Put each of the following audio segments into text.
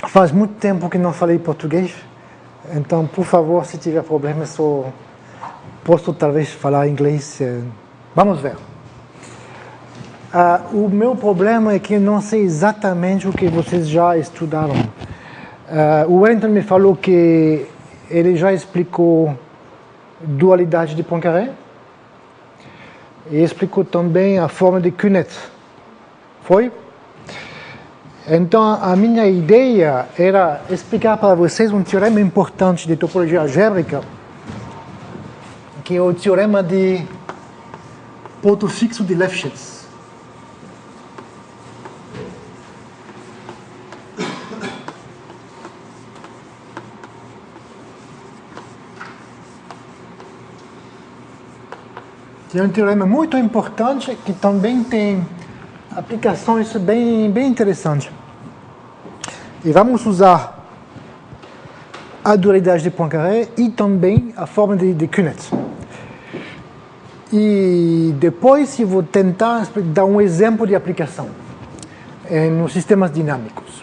Faz muito tempo que não falei português, então, por favor, se tiver problema, posso talvez falar inglês. Vamos ver. O meu problema é que eu não sei exatamente o que vocês já estudaram. O Wellington me falou que ele já explicou dualidade de Poincaré e explicou também a forma de Cunet. Foi? Então, a minha ideia era explicar para vocês um teorema importante de topologia algébrica, que é o teorema de ponto fixo de Lefschetz. É um teorema muito importante que também tem aplicações bem interessantes. E vamos usar a dualidade de Poincaré e também a forma de Cunet. E depois eu vou tentar dar um exemplo de aplicação nos sistemas dinâmicos.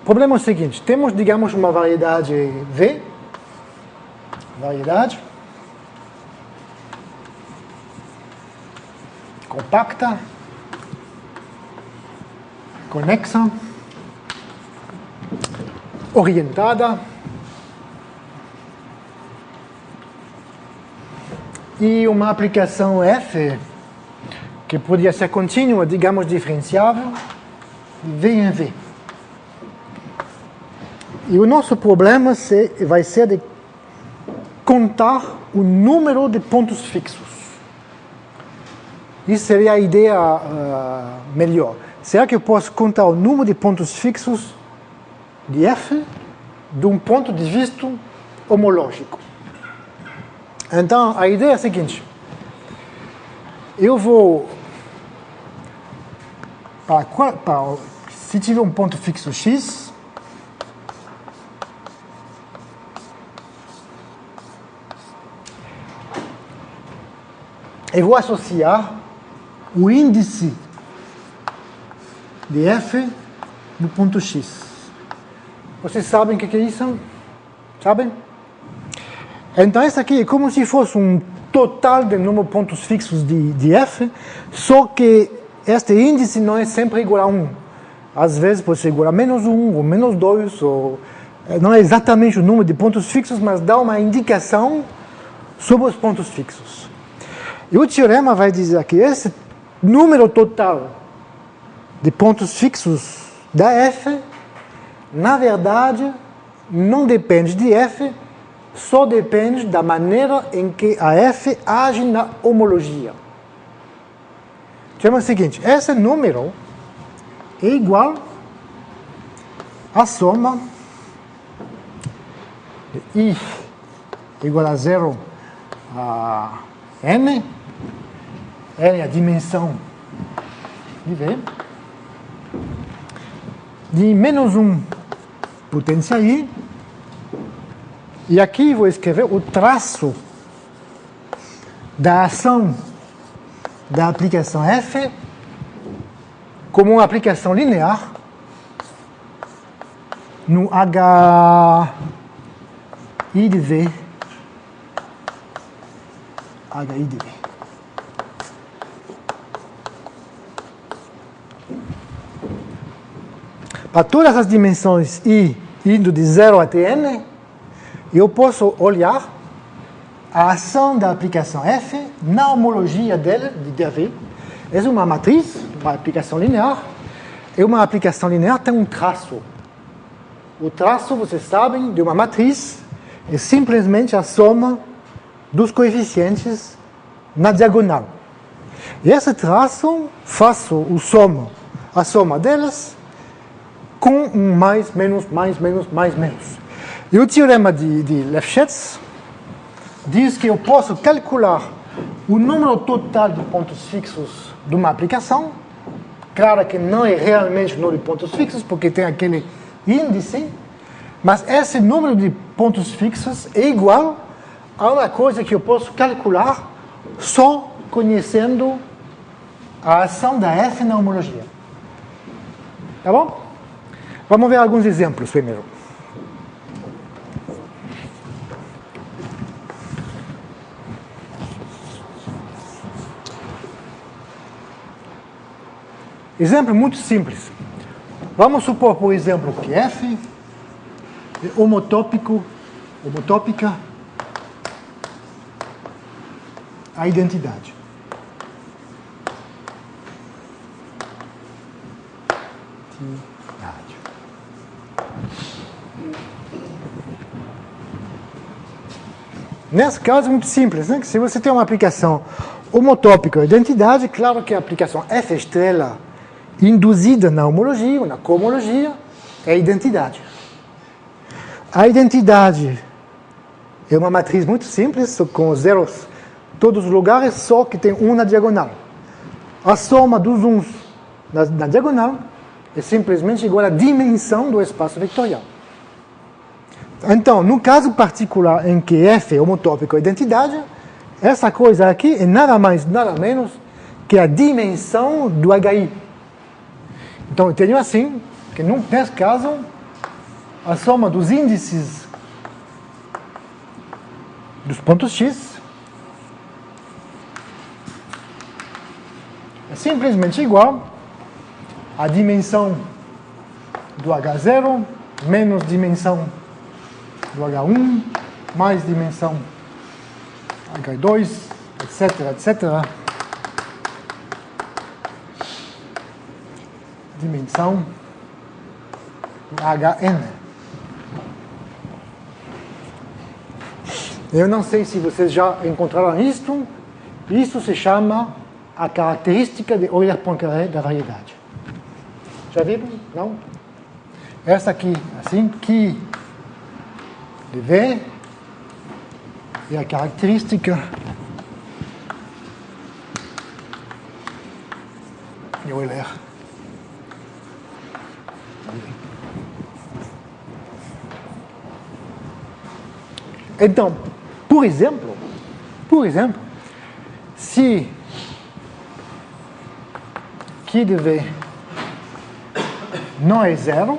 O problema é o seguinte: temos, digamos, uma variedade V, compacta, conexa, orientada e uma aplicação F que podia ser contínua, digamos, diferenciável, V em V. E o nosso problema vai ser de contar o número de pontos fixos. Isso seria a ideia melhor. Será que eu posso contar o número de pontos fixos de F de um ponto de vista homológico? Então, a ideia é a seguinte. Eu vou... se tiver um ponto fixo X, eu vou associar o índice de F no ponto X. Vocês sabem o que é isso? Sabem? Então, isso aqui é como se fosse um total de número de pontos fixos de F, só que este índice não é sempre igual a 1. Às vezes pode ser igual a -1 ou -2, ou não é exatamente o número de pontos fixos, mas dá uma indicação sobre os pontos fixos. E o teorema vai dizer que esse número total de pontos fixos da F, na verdade, não depende de F, só depende da maneira em que a F age na homologia. O teorema é o seguinte: esse número é igual à soma de I igual a 0 a N, N é a dimensão de V, de -1 potência I, e aqui vou escrever o traço da ação da aplicação F como uma aplicação linear no HI de V, HI de V. Para todas as dimensões I indo de 0 até N, eu posso olhar a ação da aplicação F na homologia dela, de DV. É uma matriz, uma aplicação linear, e uma aplicação linear tem um traço. O traço, vocês sabem, de uma matriz é simplesmente a soma dos coeficientes na diagonal. E esse traço, faço a soma delas com um mais, menos, mais, menos, mais, menos. E o teorema de Lefschetz diz que eu posso calcular o número total de pontos fixos de uma aplicação. Claro que não é realmente o número de pontos fixos, porque tem aquele índice, mas esse número de pontos fixos é igual a uma coisa que eu posso calcular só conhecendo a ação da F na homologia. Tá bom? Vamos ver alguns exemplos primeiro. Exemplo muito simples. Vamos supor, por exemplo, que F é homotópica a identidade. Nesse caso é muito simples, né? Se você tem uma aplicação homotópica à identidade, claro que a aplicação F estrela induzida na homologia ou na cohomologia é a identidade. A identidade é uma matriz muito simples, com zeros todos os lugares, só que tem um na diagonal. A soma dos uns na diagonal é simplesmente igual à dimensão do espaço vetorial. Então, no caso particular em que F é homotópico à identidade, essa coisa aqui é nada mais, nada menos que a dimensão do HI. Então, eu tenho assim, que nesse caso, a soma dos índices dos pontos X é simplesmente igual à dimensão do H0 menos dimensão do H1 mais dimensão H2, etc, etc. Dimensão do HN. Eu não sei se vocês já encontraram isto. Isso se chama a característica de Euler-Poincaré da variedade. Já viram? Não? Essa aqui, assim, que de V é a característica de Euler. Então, por exemplo, se Q de V não é zero,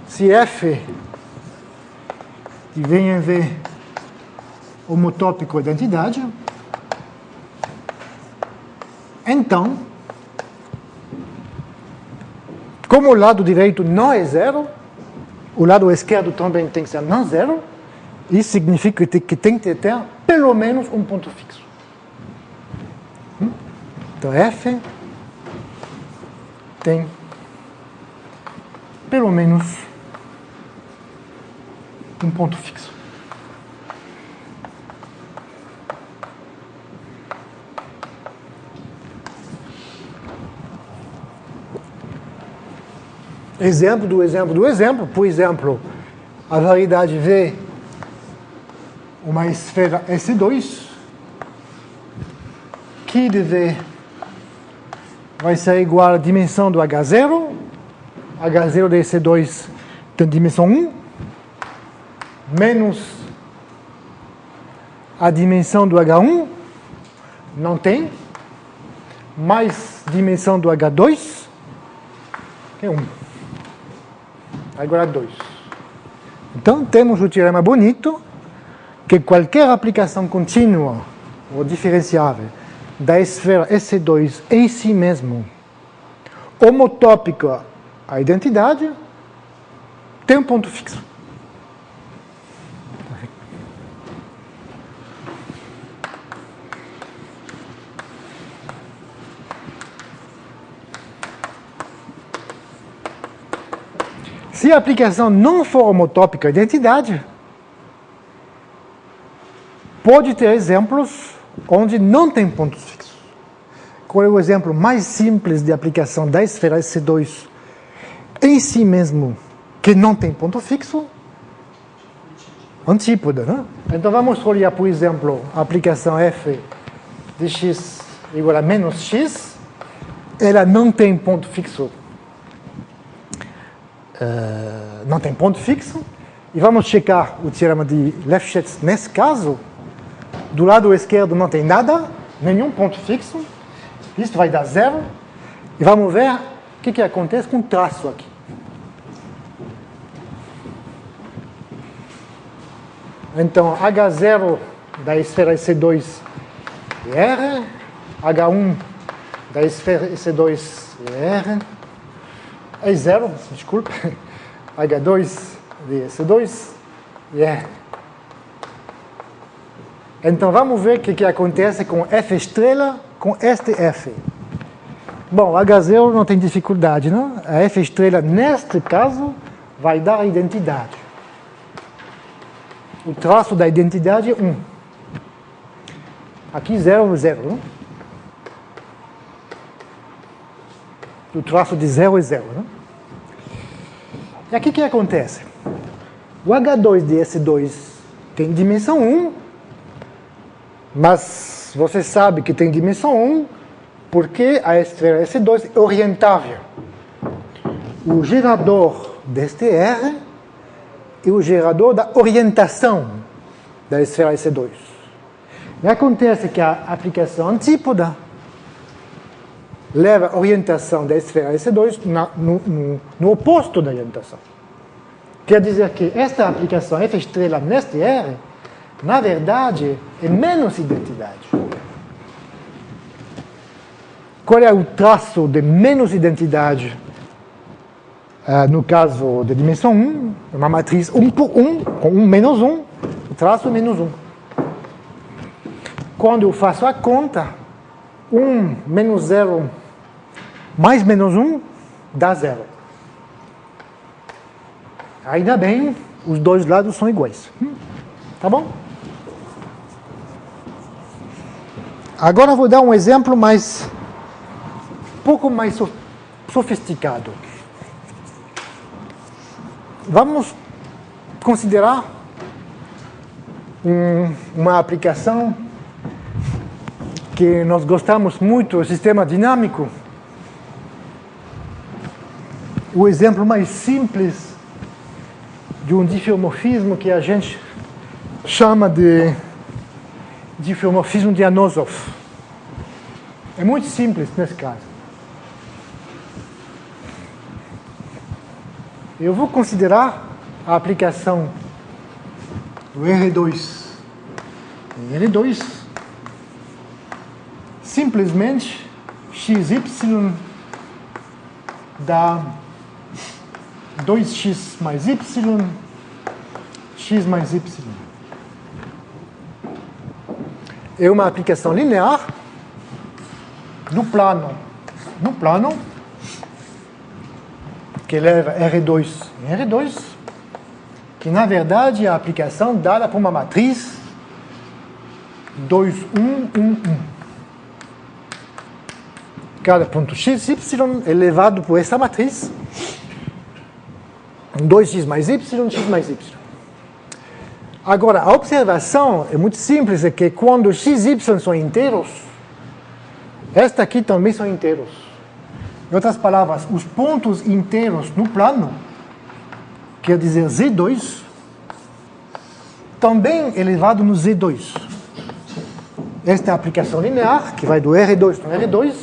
se F de V em V homotópico à identidade, então, como o lado direito não é zero, o lado esquerdo também tem que ser não zero. Isso significa que tem que ter pelo menos um ponto fixo. Então, F tem pelo menos um ponto fixo. Exemplo do exemplo. Por exemplo, a variedade V, uma esfera S2, Q de V vai ser igual à dimensão do H0. H0 de S2 tem dimensão 1, menos a dimensão do H1, não tem, mais dimensão do H2, que é 1. Igual a 2. Então, temos o teorema bonito que qualquer aplicação contínua ou diferenciável da esfera S2 em si mesmo, homotópica à identidade, tem um ponto fixo. Se a aplicação não for homotópica à identidade, pode ter exemplos onde não tem pontos fixos. Qual é o exemplo mais simples de aplicação da esfera S2 em si mesmo que não tem ponto fixo? Antípoda, né? Então vamos olhar, por exemplo, a aplicação F de x igual a menos x. Ela não tem ponto fixo. Não tem ponto fixo, e vamos checar o teorema de Lefschetz nesse caso. Do lado esquerdo não tem nada, nenhum ponto fixo, isso vai dar zero, E vamos ver o que acontece com o traço aqui. Então, H0 da esfera EC2 é R, H1 da esfera EC2 é R, é zero, desculpa, H2 de EC2 é R. Então, vamos ver o que acontece com F estrela com este F. Bom, H0 não tem dificuldade, não? A F estrela, neste caso, vai dar a identidade. O traço da identidade é 1. Aqui 0, 0. Não? O traço de 0 é 0. Não? E aqui o que acontece? O H2 de S2 tem dimensão 1, mas você sabe que tem dimensão 1 porque a esfera S2 é orientável. O gerador deste R é o gerador da orientação da esfera S2. E acontece que a aplicação antípoda leva a orientação da esfera S2 no oposto da orientação. Quer dizer que esta aplicação F estrela neste R, na verdade, é menos identidade. Qual é o traço de menos identidade? No caso de dimensão 1, uma matriz 1 por 1, com 1 menos 1, o traço é menos 1. Quando eu faço a conta, 1 menos 0 mais menos 1 dá 0. Ainda bem, os dois lados são iguais. Tá bom? Agora eu vou dar um exemplo um pouco mais sofisticado. Vamos considerar uma aplicação que nós gostamos muito, o sistema dinâmico. O exemplo mais simples de um diffeomorfismo que a gente chama de diffeomorfismo de Anosov. É muito simples nesse caso. Eu vou considerar a aplicação do R2 em L2 simplesmente xy dá 2x mais y, x mais y. É uma aplicação linear no plano. Que leva R2 em R2, que na verdade é a aplicação dada por uma matriz 2, 1, 1, 1. Cada ponto x, y é levado por essa matriz 2x mais y, x mais y. Agora, a observação é muito simples, é que quando x e y são inteiros, esta aqui também são inteiros. Em outras palavras, os pontos inteiros no plano, quer dizer Z2, também é elevado no Z2. Esta é a aplicação linear, que vai do R2 no R2,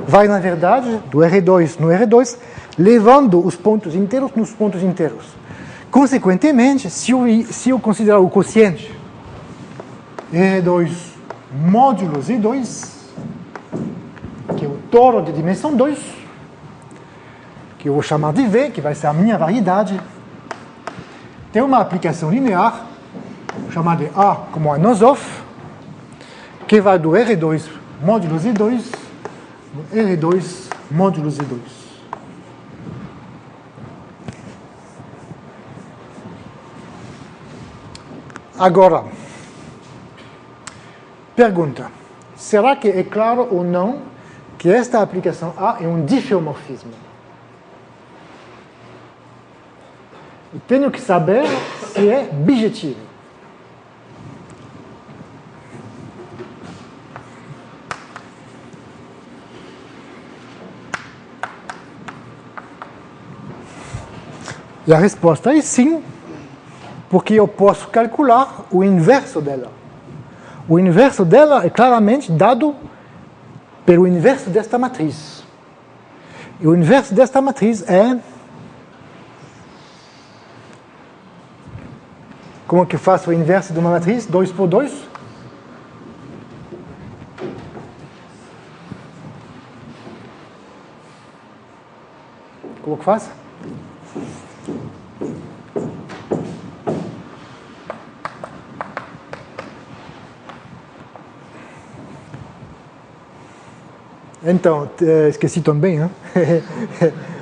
vai, na verdade, do R2 no R2, levando os pontos inteiros nos pontos inteiros. Consequentemente, se eu considerar o quociente R2 módulo Z2, que é o toro de dimensão 2, que eu vou chamar de V, que vai ser a minha variedade, tem uma aplicação linear, chamada de A como Anosov, que vai do R2 módulo Z2 no R2 módulo Z2. Agora, pergunta, será que é claro ou não que esta aplicação A é um diffeomorfismo? Eu tenho que saber se é bijetivo. E a resposta é sim, porque eu posso calcular o inverso dela. O inverso dela é claramente dado pelo inverso desta matriz. E o inverso desta matriz é... Como que eu faço o inverso de uma matriz? 2 por 2? Como que faz? Então, esqueci também, hein?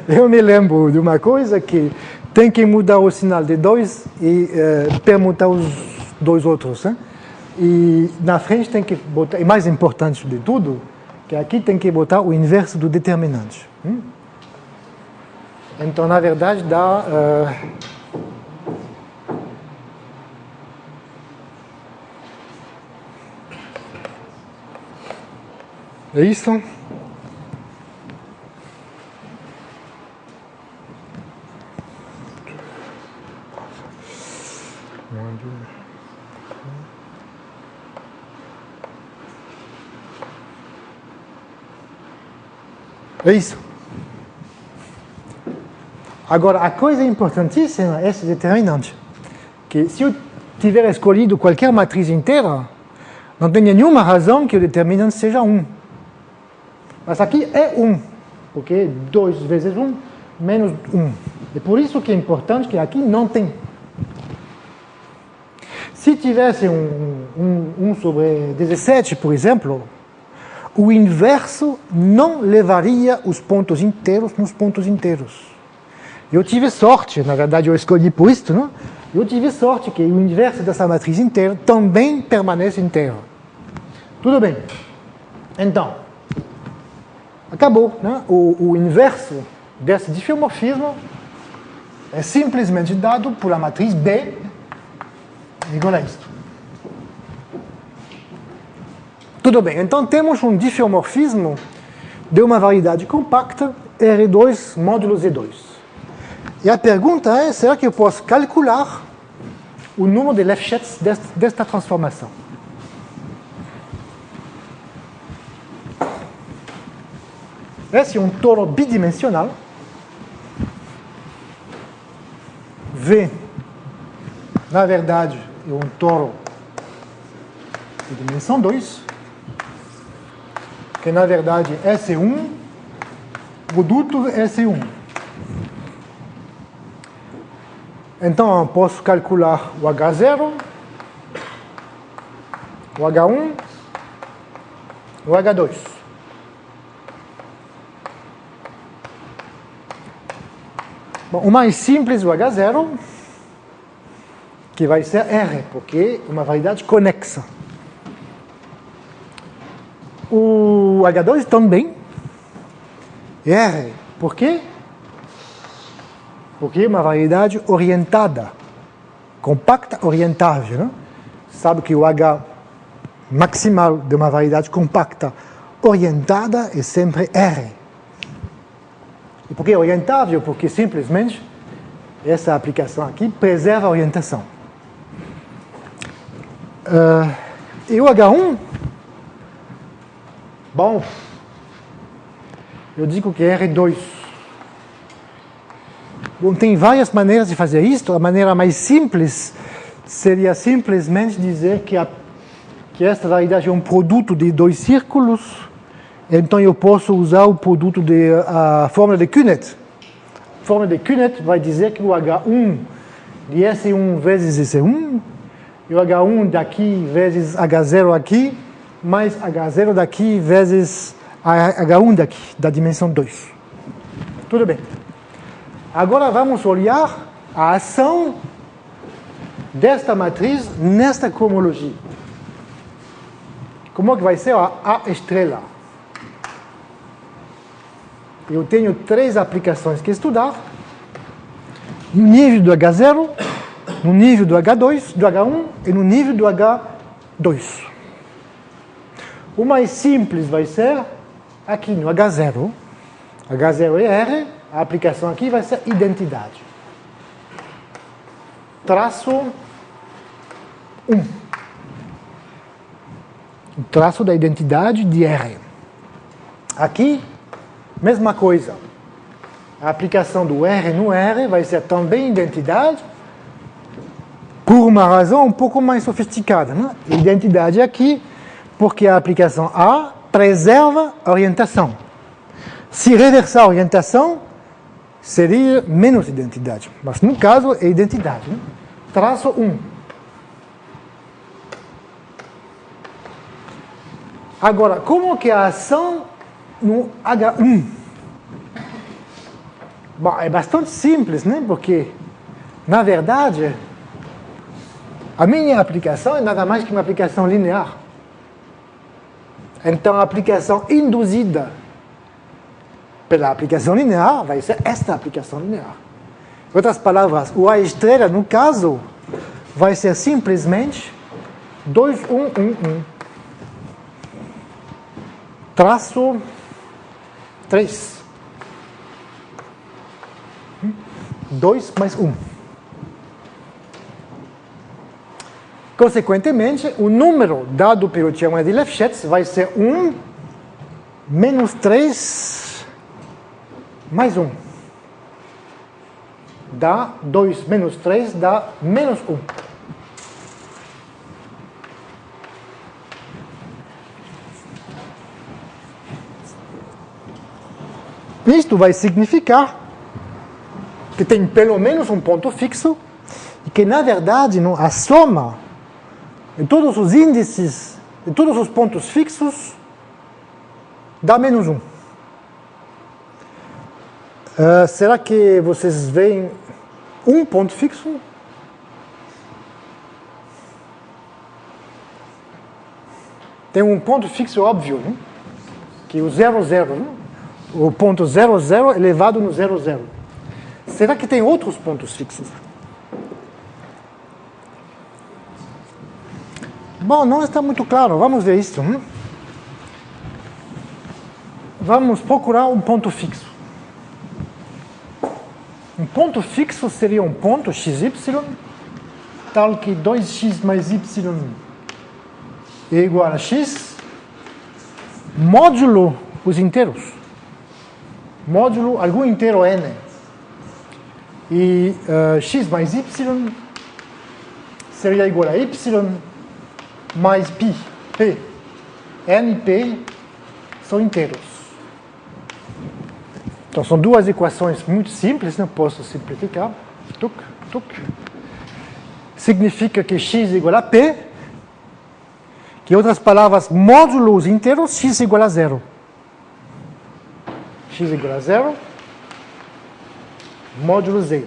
Eu me lembro de uma coisa que tem que mudar o sinal de 2 e permutar os dois outros. Hein? E na frente tem que botar, e mais importante de tudo, que aqui tem que botar o inverso do determinante. Então, na verdade, dá... É isso? É isso. Agora, a coisa importantíssima é esse determinante. Que se eu tiver escolhido qualquer matriz inteira, não tem nenhuma razão que o determinante seja 1. Mas aqui é 1, porque 2 vezes 1 menos 1. É por isso que é importante que aqui não tem. Se tivesse 1 sobre 17, por exemplo, o inverso não levaria os pontos inteiros nos pontos inteiros. Eu tive sorte, na verdade eu escolhi por isso, não? Eu tive sorte que o inverso dessa matriz inteira também permanece inteiro. Tudo bem. Então, acabou. Né? O inverso desse diffeomorfismo é simplesmente dado por a matriz B igual a isto. Tudo bem, então temos um diffeomorfismo de uma variedade compacta R2 módulo Z2. E a pergunta é, será que eu posso calcular o número de Lefschetz desta transformação? Esse é um toro bidimensional. V, na verdade, é um toro de dimensão 2, que na verdade S1, produto S1. Então, eu posso calcular o H0, o H1, o H2. Bom, o mais simples, o H0, que vai ser R, porque é uma variedade conexa. O H2 também R, por quê? Porque é uma variedade orientada, compacta orientável. Né? Sabe que o H maximal de uma variedade compacta orientada é sempre R. E por que orientável? Porque simplesmente essa aplicação aqui preserva a orientação. E o H1, bom, eu digo que é R2. Bom, tem várias maneiras de fazer isso. A maneira mais simples seria simplesmente dizer que esta variedade é um produto de dois círculos. Então eu posso usar o produto a fórmula de Kunet. A fórmula de Kunet vai dizer que o H1 de S1 vezes S1, e o H1 daqui vezes H0 aqui, mais H0 daqui vezes H1 daqui, da dimensão 2. Tudo bem. Agora vamos olhar a ação desta matriz nesta cohomologia. Como é que vai ser a estrela? Eu tenho 3 aplicações que estudar. No nível do H0, no nível do H2, do H1 e no nível do H2. O mais simples vai ser aqui no H0. H0 é R, a aplicação aqui vai ser identidade. Traço 1. O traço da identidade de R. Aqui, mesma coisa. A aplicação do R no R vai ser também identidade, por uma razão um pouco mais sofisticada. Né? Identidade aqui, porque a aplicação A preserva a orientação. Se reversar a orientação, seria menos identidade. Mas no caso é identidade. Né? Traço 1. Agora, como que a ação no H1? Bom, é bastante simples, né? Porque, na verdade, a minha aplicação é nada mais que uma aplicação linear. Então, a aplicação induzida pela aplicação linear vai ser esta aplicação linear. Em outras palavras, o A estrela, no caso, vai ser simplesmente 2, 1, 1, 1. Traço 3. 2 mais 1. Consequentemente, o número dado pelo teorema de Lefschetz vai ser 1 menos 3 mais 1. Dá 2 menos 3 dá menos 1. Isto vai significar que tem pelo menos um ponto fixo e que, na verdade, a soma de todos os índices, de todos os pontos fixos, dá menos 1. Será que vocês veem um ponto fixo? Tem um ponto fixo óbvio, né? Que é o 0, 0. Né? O ponto 0, 0 elevado no 0, 0. Será que tem outros pontos fixos? Bom, não está muito claro. Vamos ver isso. Hein? Vamos procurar um ponto fixo. Um ponto fixo seria um ponto xy, tal que 2x mais y é igual a x, módulo os inteiros. Módulo algum inteiro n. E x mais y seria igual a y mais π. P. N e P são inteiros. Então são duas equações muito simples, não posso simplificar. Tuc, tuc. Significa que x é igual a P, que em outras palavras, módulo os inteiros, x é igual a 0. X é igual a 0, módulo z.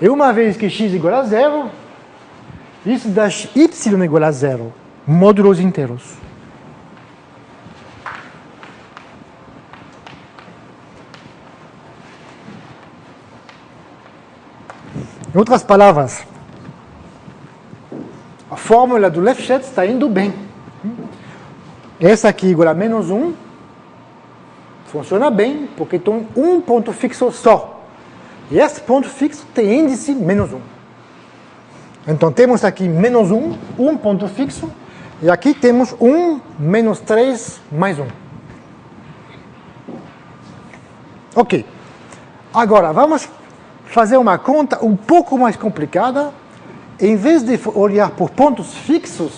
E uma vez que x é igual a 0, isso dá y igual a 0, módulo os inteiros. Em outras palavras, a fórmula do Lefschetz está indo bem. Essa aqui igual a menos 1 funciona bem porque tem um ponto fixo só. E esse ponto fixo tem índice menos 1. Então temos aqui menos 1, um ponto fixo, e aqui temos 1 menos 3 mais 1. Ok. Agora, vamos fazer uma conta um pouco mais complicada. Em vez de olhar por pontos fixos,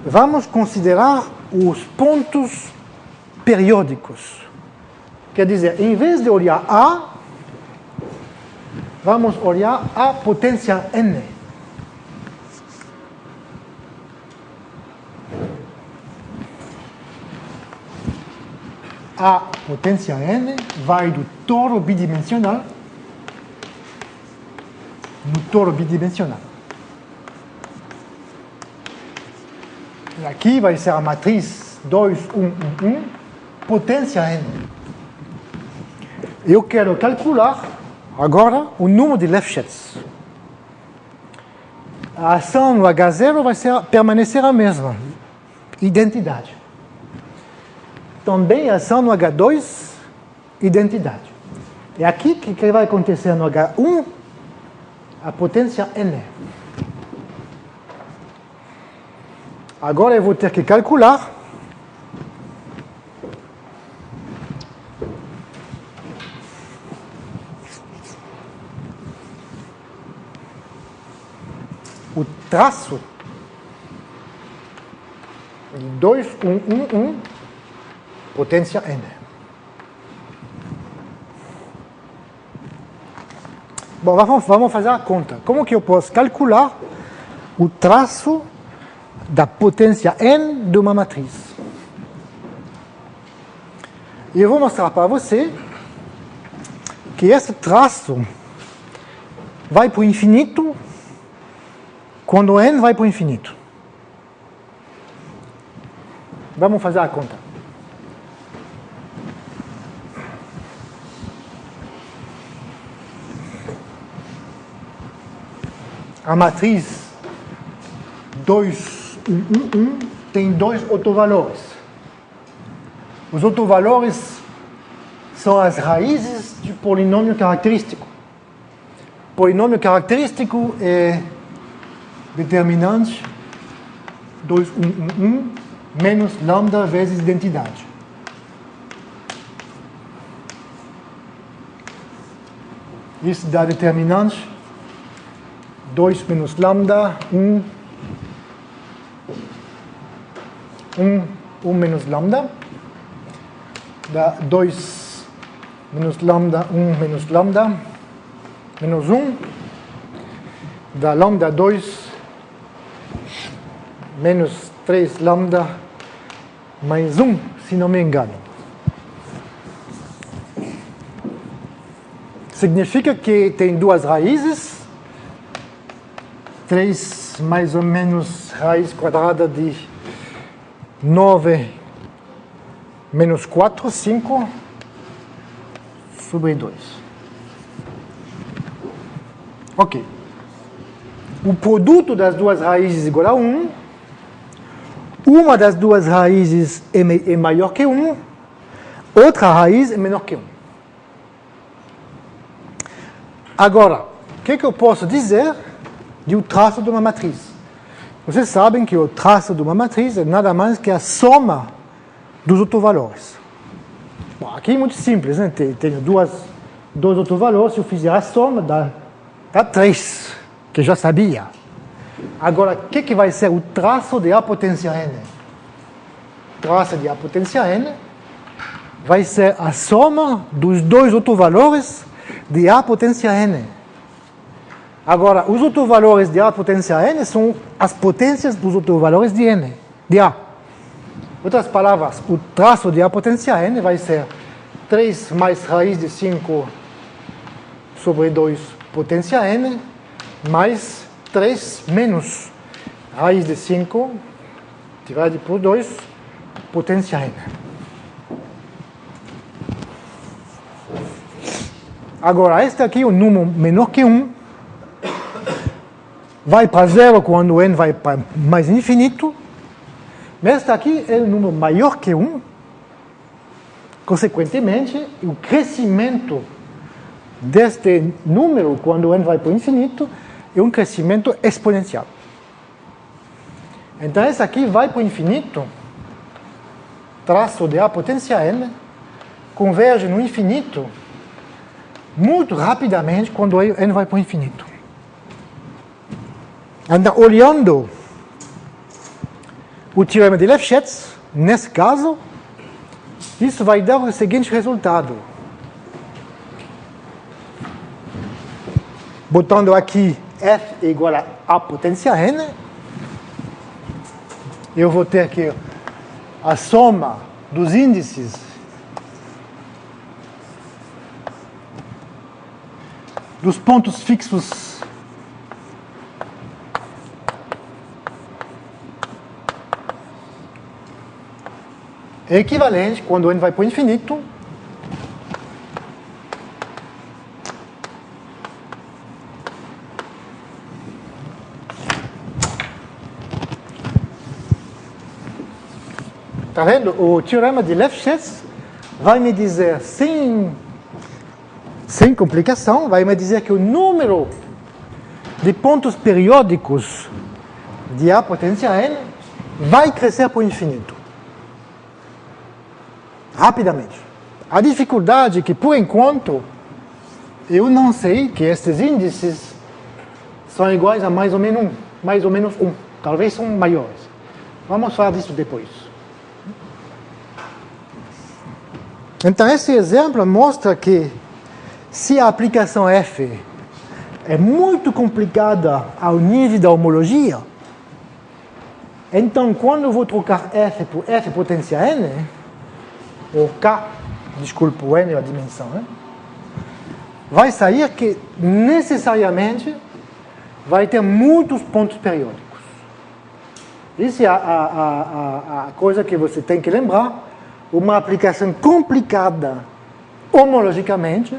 vamos considerar os pontos periódicos. Quer dizer, em vez de olhar A, vamos olhar a potência n. A potência n vai do toro bidimensional no toro bidimensional. E aqui vai ser a matriz 2, 1, 1, 1, potência n. Eu quero calcular agora o número de Lefschetz. A ação no H0 vai permanecer a mesma, identidade. Também a ação no H2, identidade. E aqui, o que vai acontecer no H1? A potência n. Agora eu vou ter que calcular traço de 2, 1, 1, 1, potência n. Bom, vamos fazer a conta. Como que eu posso calcular o traço da potência n de uma matriz? E eu vou mostrar para você que esse traço vai para o infinito quando n vai para o infinito. Vamos fazer a conta. A matriz 2, 1, 1, 1 tem dois autovalores. Os autovalores são as raízes de polinômio característico. Polinômio característico é determinante 2, 1, 1, 1 menos lambda vezes identidade. Isso dá determinante 2 menos lambda, 1 menos lambda, dá 2 menos lambda, 1 menos lambda, menos 1, dá lambda 2 menos 3 lambda mais 1, se não me engano. Significa que tem duas raízes, 3 mais ou menos raiz quadrada de 9 menos 4, 5 sobre 2. Ok. O produto das duas raízes é igual a 1. Uma das duas raízes é maior que 1. Outra raiz é menor que 1. Agora, o que eu posso dizer do traço de uma matriz? Vocês sabem que o traço de uma matriz é nada mais que a soma dos autovalores. Bom, aqui é muito simples, né? Tenho dois autovalores, se eu fizer a soma, dá 3, que eu já sabia. Agora, o que vai ser o traço de A potência n? O traço de A potência n vai ser a soma dos dois autovalores de A potência n. Agora, os autovalores de A potência n são as potências dos autovalores de n, de A. Outras palavras, o traço de A potência n vai ser 3 mais raiz de 5 sobre 2 potência n, mais 3 menos raiz de 5 dividido por 2 potência n. Agora, este aqui é um número menor que 1. Vai para 0 quando n vai para mais infinito. Mas este aqui é um número maior que 1. Consequentemente, o crescimento deste número, quando n vai para o infinito, é um crescimento exponencial. Então, esse aqui vai para o infinito, traço de A potência n, converge no infinito muito rapidamente quando n vai para o infinito. Então, olhando o teorema de Lefschetz, nesse caso, isso vai dar o seguinte resultado. Botando aqui f é igual a A potência n, eu vou ter aqui a soma dos índices dos pontos fixos é equivalente quando n vai para o infinito Está vendo? O teorema de Lefschetz vai me dizer, sem complicação, vai me dizer que o número de pontos periódicos de A potência n vai crescer para o infinito. Rapidamente. A dificuldade é que, por enquanto, eu não sei que esses índices são iguais a mais ou menos 1. mais ou menos 1. Talvez são maiores. Vamos falar disso depois. Então, esse exemplo mostra que se a aplicação F é muito complicada ao nível da homologia, então, quando eu vou trocar F por F potência N, ou K, desculpa, o N é a dimensão, né? Vai sair que necessariamente vai ter muitos pontos periódicos. Isso é a coisa que você tem que lembrar. Uma aplicação complicada homologicamente,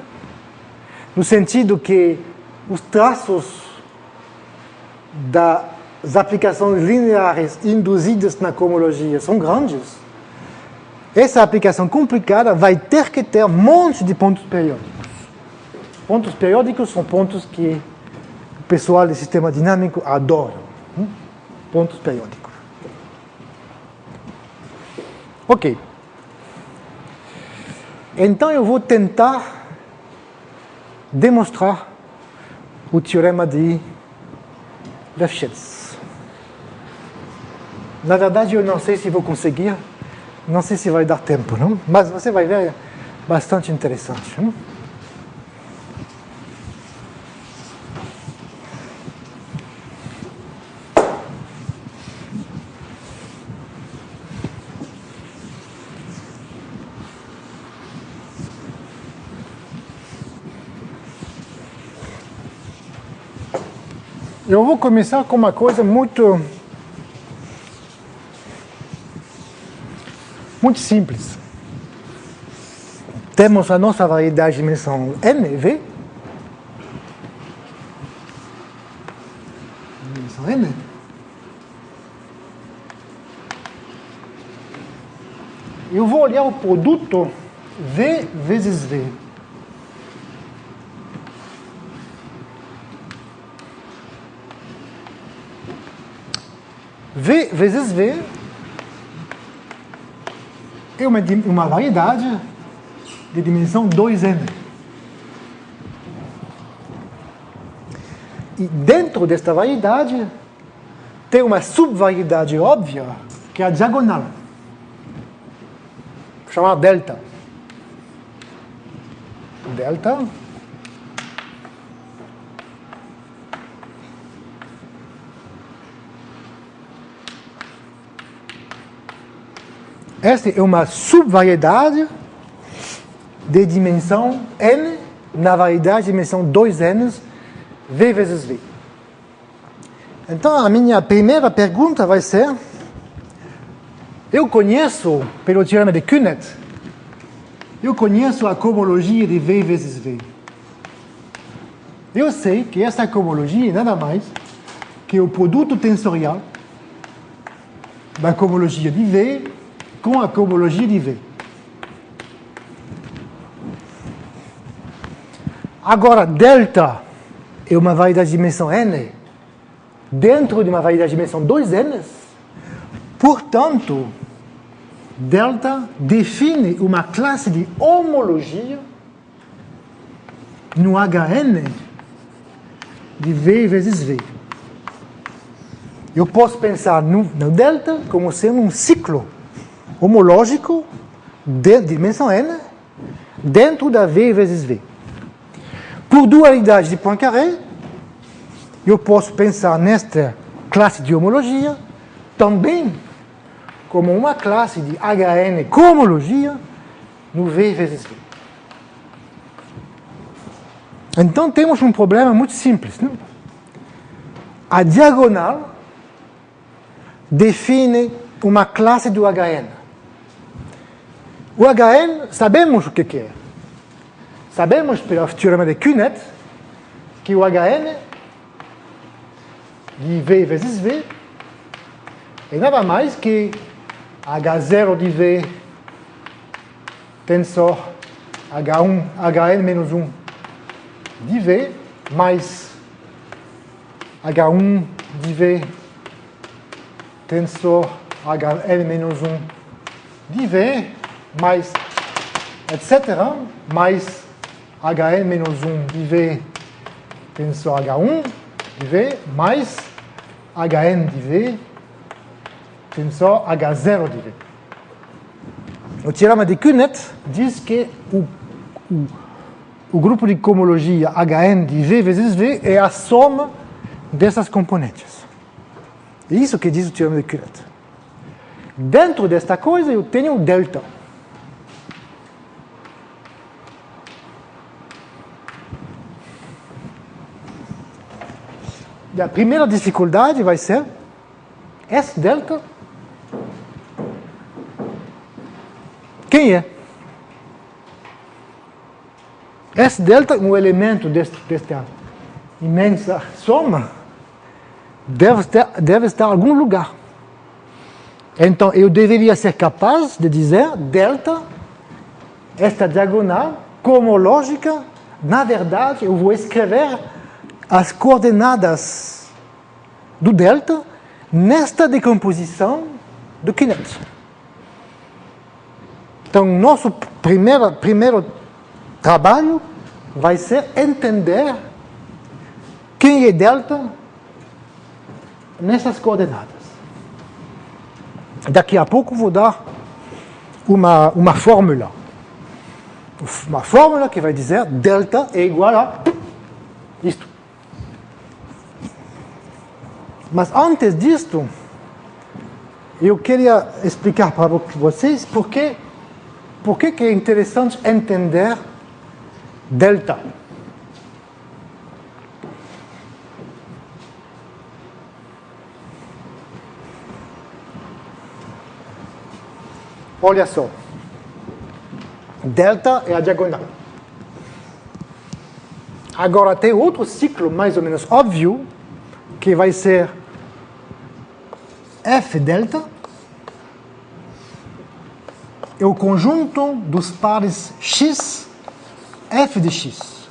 no sentido que os traços das aplicações lineares induzidas na cohomologia são grandes. Essa aplicação complicada vai ter que ter um monte de pontos periódicos. Pontos periódicos são pontos que o pessoal do sistema dinâmico adora. Pontos periódicos. Ok. Então eu vou tentar demonstrar o teorema de Lefschetz. Na verdade, eu não sei se vou conseguir, não sei se vai dar tempo, não? Mas você vai ver, é bastante interessante. Não? Eu vou começar com uma coisa muito simples. Temos a nossa variedade de dimensão n, V. Dimensão n. Eu vou olhar o produto V vezes V. V vezes V é uma variedade de dimensão 2n. E dentro desta variedade tem uma subvariedade óbvia, que é a diagonal, chamada delta. Delta esta é uma subvariedade de dimensão n na variedade de dimensão 2n, V vezes V. Então, a minha primeira pergunta vai ser: eu conheço, pelo teorema de Kunet, eu conheço a cohomologia de V vezes V. Eu sei que essa cohomologia é nada mais que o produto tensorial da cohomologia de V com a cohomologia de V. Agora, delta é uma variedade de dimensão n dentro de uma variedade de dimensão 2n. Portanto, delta define uma classe de homologia no Hn de V vezes V. Eu posso pensar no delta como sendo um ciclo homológico de dimensão n dentro da V vezes V. Por dualidade de Poincaré, eu posso pensar nesta classe de homologia também como uma classe de Hn cohomologia no V vezes V. Então temos um problema muito simples, não? A diagonal define uma classe do Hn. O Hn, sabemos o que é. Sabemos, pelo teorema de Kunet, que o Hn de V vezes V é nada mais que H0 de V tensor H1, Hn menos 1 de V mais H1 de V tensor Hn menos 1 de V mais etc. mais Hn menos 1 de V tensor H1 de V mais Hn de V, tensor H0 de V. O teorema de Kunet diz que o grupo de cohomologia Hn de V vezes V é a soma dessas componentes. É isso que diz o teorema de Kunet. Dentro desta coisa eu tenho o delta. E a primeira dificuldade vai ser S delta. Quem é? S delta, um elemento desta imensa soma, deve estar em algum lugar. Então, eu deveria ser capaz de dizer delta, esta diagonal cohomológica, na verdade, eu vou escrever as coordenadas do delta nesta decomposição do Kunet. Então, nosso primeiro trabalho vai ser entender quem é delta nessas coordenadas. Daqui a pouco vou dar uma fórmula. Uma fórmula que vai dizer delta é igual a isto. Mas antes disto, eu queria explicar para vocês por que é interessante entender delta. Olha só. Delta é a diagonal. Agora tem outro ciclo mais ou menos óbvio, que vai ser F delta é o conjunto dos pares x, f de x,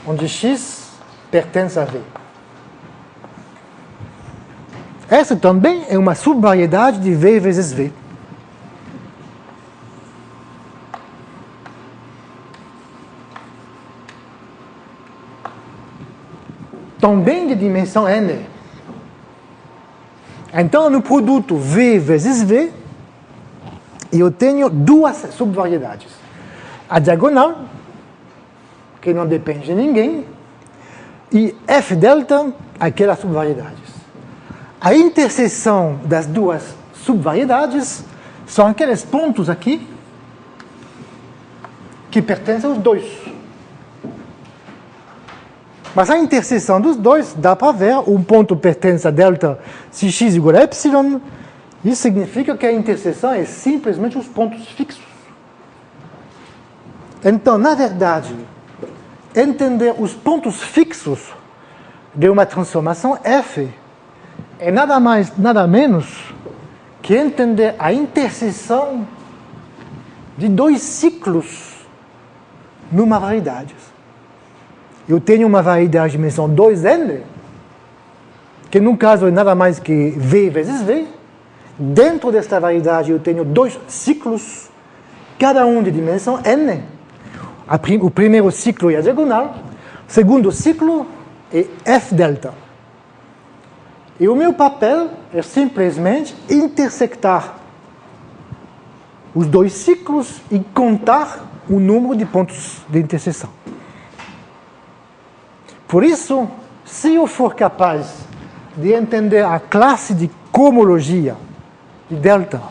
onde x pertence a V. Essa também é uma subvariedade de V vezes V. Também de dimensão n. Então, no produto V vezes V, eu tenho duas subvariedades. A diagonal, que não depende de ninguém, e F delta, aquelas subvariedades. A interseção das duas subvariedades são aqueles pontos aqui que pertencem aos dois. Mas a interseção dos dois, dá para ver, um ponto pertence a delta se x igual a epsilon. Isso significa que a interseção é simplesmente os pontos fixos. Então, na verdade, entender os pontos fixos de uma transformação F é nada mais, nada menos que entender a interseção de dois ciclos numa variedade. Eu tenho uma variedade de dimensão 2n, que no caso é nada mais que V vezes V. Dentro desta variedade eu tenho dois ciclos, cada um de dimensão n. O primeiro ciclo é a diagonal, o segundo ciclo é F delta. E o meu papel é simplesmente intersectar os dois ciclos e contar o número de pontos de interseção. Por isso, se eu for capaz de entender a classe de cohomologia de delta,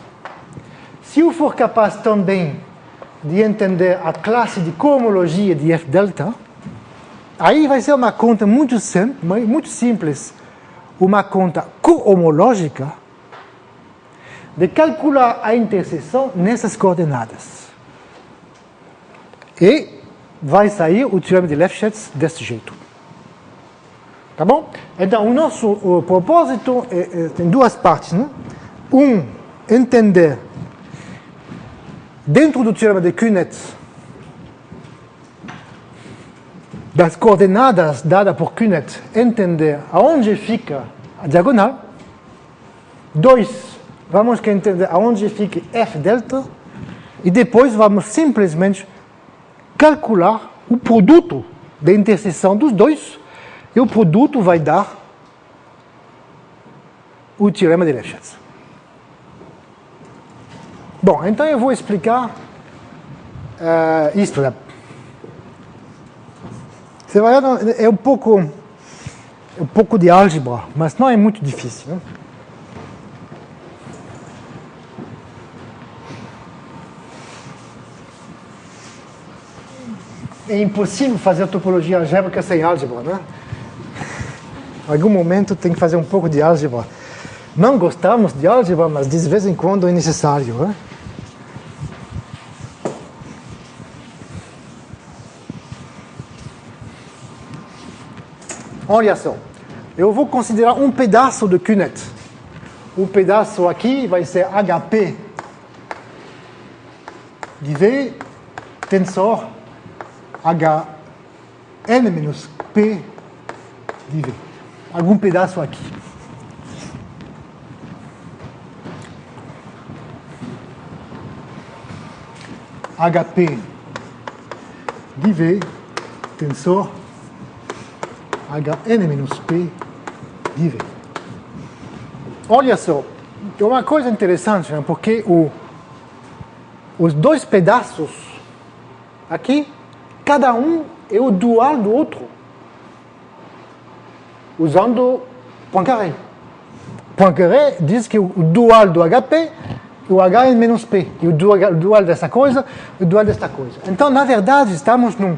se eu for capaz também de entender a classe de cohomologia de F delta, aí vai ser uma conta muito simples, uma conta cohomológica de calcular a interseção nessas coordenadas. E vai sair o teorema de Lefschetz desse jeito. Tá bom? Então, o nosso propósito tem duas partes, né? Entender, dentro do teorema de Kunet, das coordenadas dadas por Kunet, entender aonde fica a diagonal. 2, vamos entender aonde fica F delta. E depois vamos simplesmente calcular o produto da interseção dos dois. E o produto vai dar o teorema de Lefschetz. Bom, então eu vou explicar isto. Você vai ver, é um pouco de álgebra, mas não é muito difícil. Né? É impossível fazer topologia algébrica sem álgebra, né? Em algum momento tem que fazer um pouco de álgebra. Não gostamos de álgebra, mas de vez em quando é necessário. Né? Olha só, eu vou considerar um pedaço de QNet. O pedaço aqui vai ser HP de V tensor Hn menos P de V. Algum pedaço aqui. HP de V tensor Hn menos P de V. Olha só, é uma coisa interessante, né? Porque os dois pedaços aqui, cada um é o dual do outro, usando Poincaré. Poincaré diz que o dual do HP é o Hn menos P, e o dual dessa coisa é o dual desta coisa. Então, na verdade, estamos num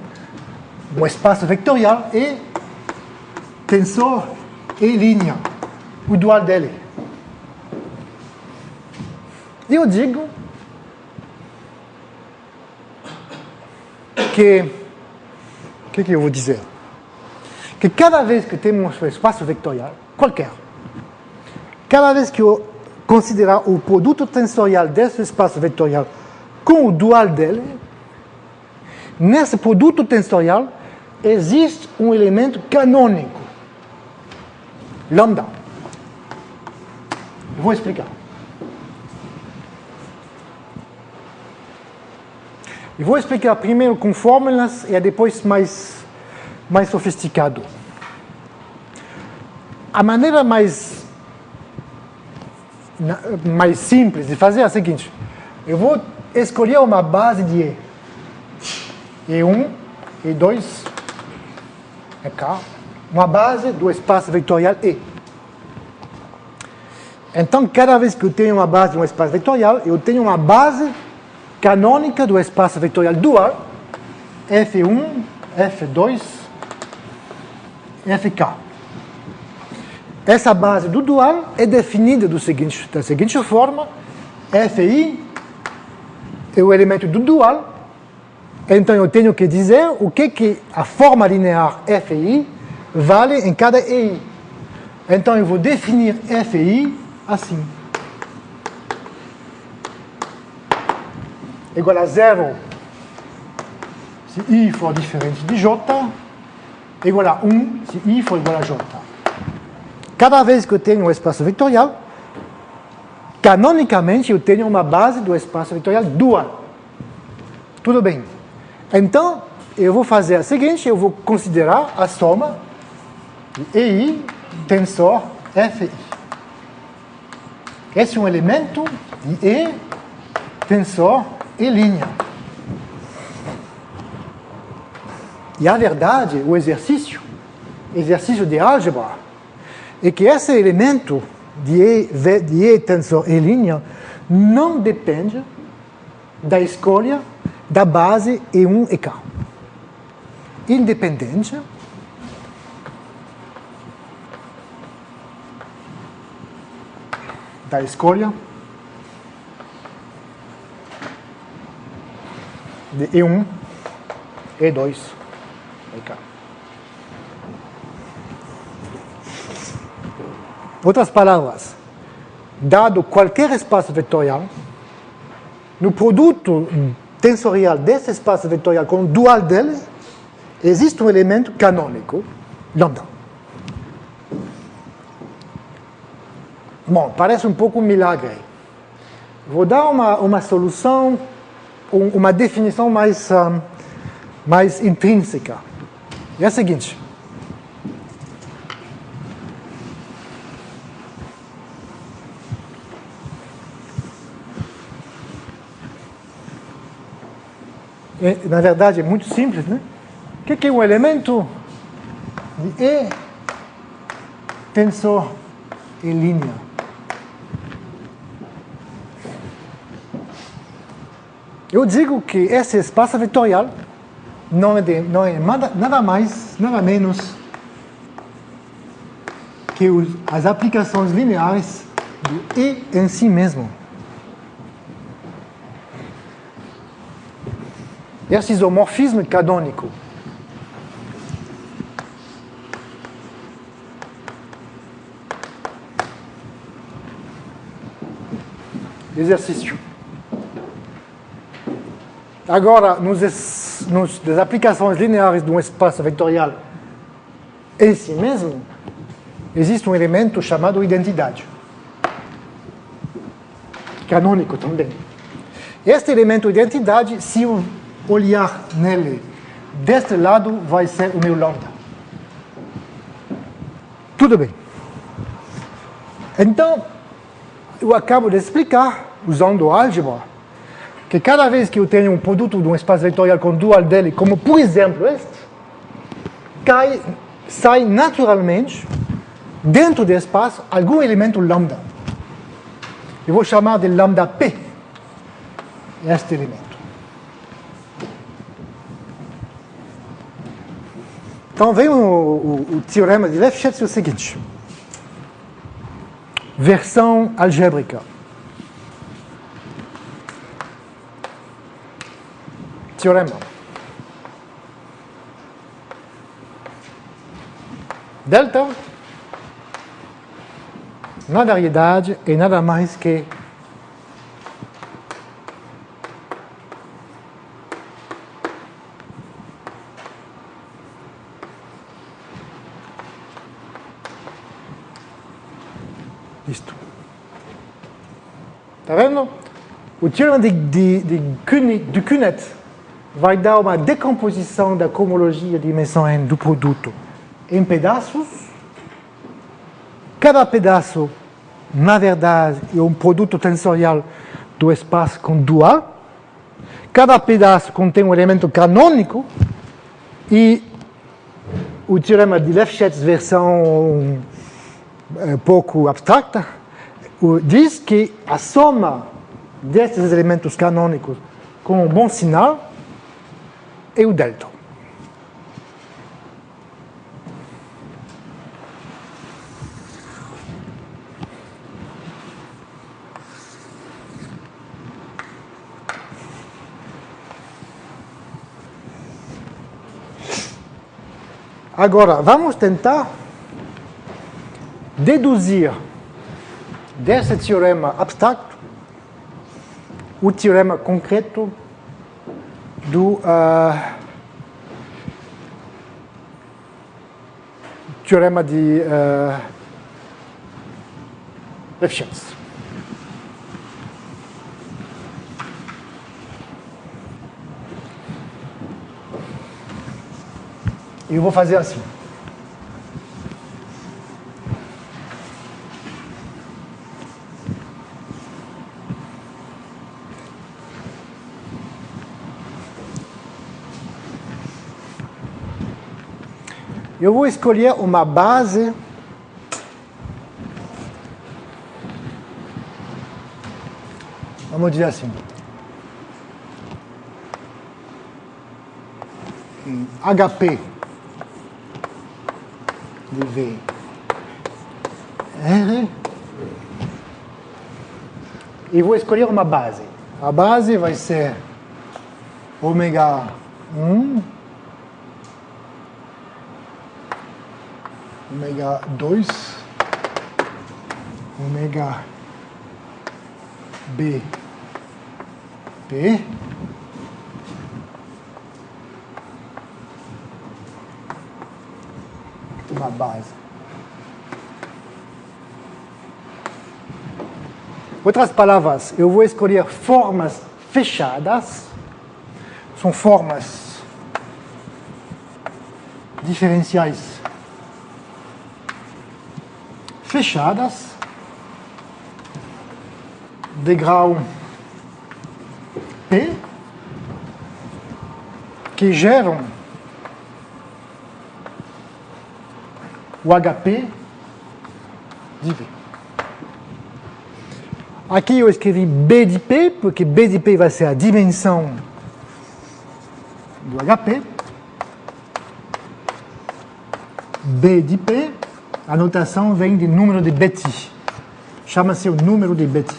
espaço vetorial e tensor e linha, o dual dele. E eu digo que eu vou dizer? Que cada vez que temos um espaço vetorial, qualquer, cada vez que eu considerar o produto tensorial desse espaço vetorial com o dual dele, nesse produto tensorial existe um elemento canônico, lambda. Eu vou explicar. Eu vou explicar primeiro com fórmulas e depois mais sofisticado. A maneira mais simples de fazer é a seguinte: eu vou escolher uma base de E. E1, E2, EK, uma base do espaço vetorial E. Então, cada vez que eu tenho uma base de um espaço vetorial, eu tenho uma base canônica do espaço vetorial dual, F1, F2, Fk. Essa base do dual é definida da seguinte forma: Fi é o elemento do dual, então eu tenho que dizer o que a forma linear Fi vale em cada EI. Então eu vou definir Fi assim. Igual a zero se I for diferente de J, igual a 1 se I for igual a J. Cada vez que eu tenho um espaço vetorial, canonicamente eu tenho uma base do espaço vetorial dual. Tudo bem. Então, eu vou fazer a seguinte: eu vou considerar a soma de EI tensor Fi. Esse é um elemento de E tensor e linha. E a verdade, o exercício de álgebra, é que esse elemento de E tensor e linha não depende da escolha da base E1 e K. Independente da escolha de E1, E2, EK. Outras palavras, dado qualquer espaço vetorial, no produto tensorial desse espaço vetorial com o dual dele, existe um elemento canônico, lambda. Bom, parece um pouco um milagre. Vou dar uma solução, uma definição mais intrínseca. É a seguinte: na verdade, é muito simples, né? O que é um elemento de E, tensor e linha? Eu digo que esse espaço vetorial não é nada mais, nada menos que as aplicações lineares do E em si mesmo. Esse isomorfismo canônico. Exercício. Agora, nas aplicações lineares de um espaço vetorial em si mesmo, existe um elemento chamado identidade. Canônico também. Este elemento identidade, se eu olhar nele deste lado, vai ser o meu lambda. Tudo bem. Então, eu acabo de explicar, usando álgebra, que cada vez que eu tenho um produto de um espaço vetorial com dual dele, como por exemplo este, sai naturalmente, dentro do espaço, algum elemento lambda. Eu vou chamar de lambda P este elemento. Então vem o teorema de Lefschetz, é o seguinte. Versão algébrica. Teorema. Delta, na variedade, é nada mais que isto. Está vendo? O teorema de Kunet vai dar uma decomposição da cohomologia de dimensão n do produto em pedaços. Cada pedaço, na verdade, é um produto tensorial do espaço com dual. Cada pedaço contém um elemento canônico e o teorema de Lefschetz, versão pouco abstracta, diz que a soma destes elementos canônicos com um bom sinal é o delta. Agora, vamos tentar deduzir desse teorema abstracto o teorema concreto do teorema de Lefschetz. Eu vou fazer assim. Eu vou escolher uma base vamos dizer assim, HP de V R e vou escolher uma base. A base vai ser ômega 1, ômega 2, ômega B, P, uma base. Outras palavras, eu vou escolher formas fechadas, são formas diferenciais fechadas, de grau P, que geram o HP de V. Aqui eu escrevi B de P, porque B de P vai ser a dimensão do HP. B de P, a notação vem do número de Betti. Chama-se o número de Betti.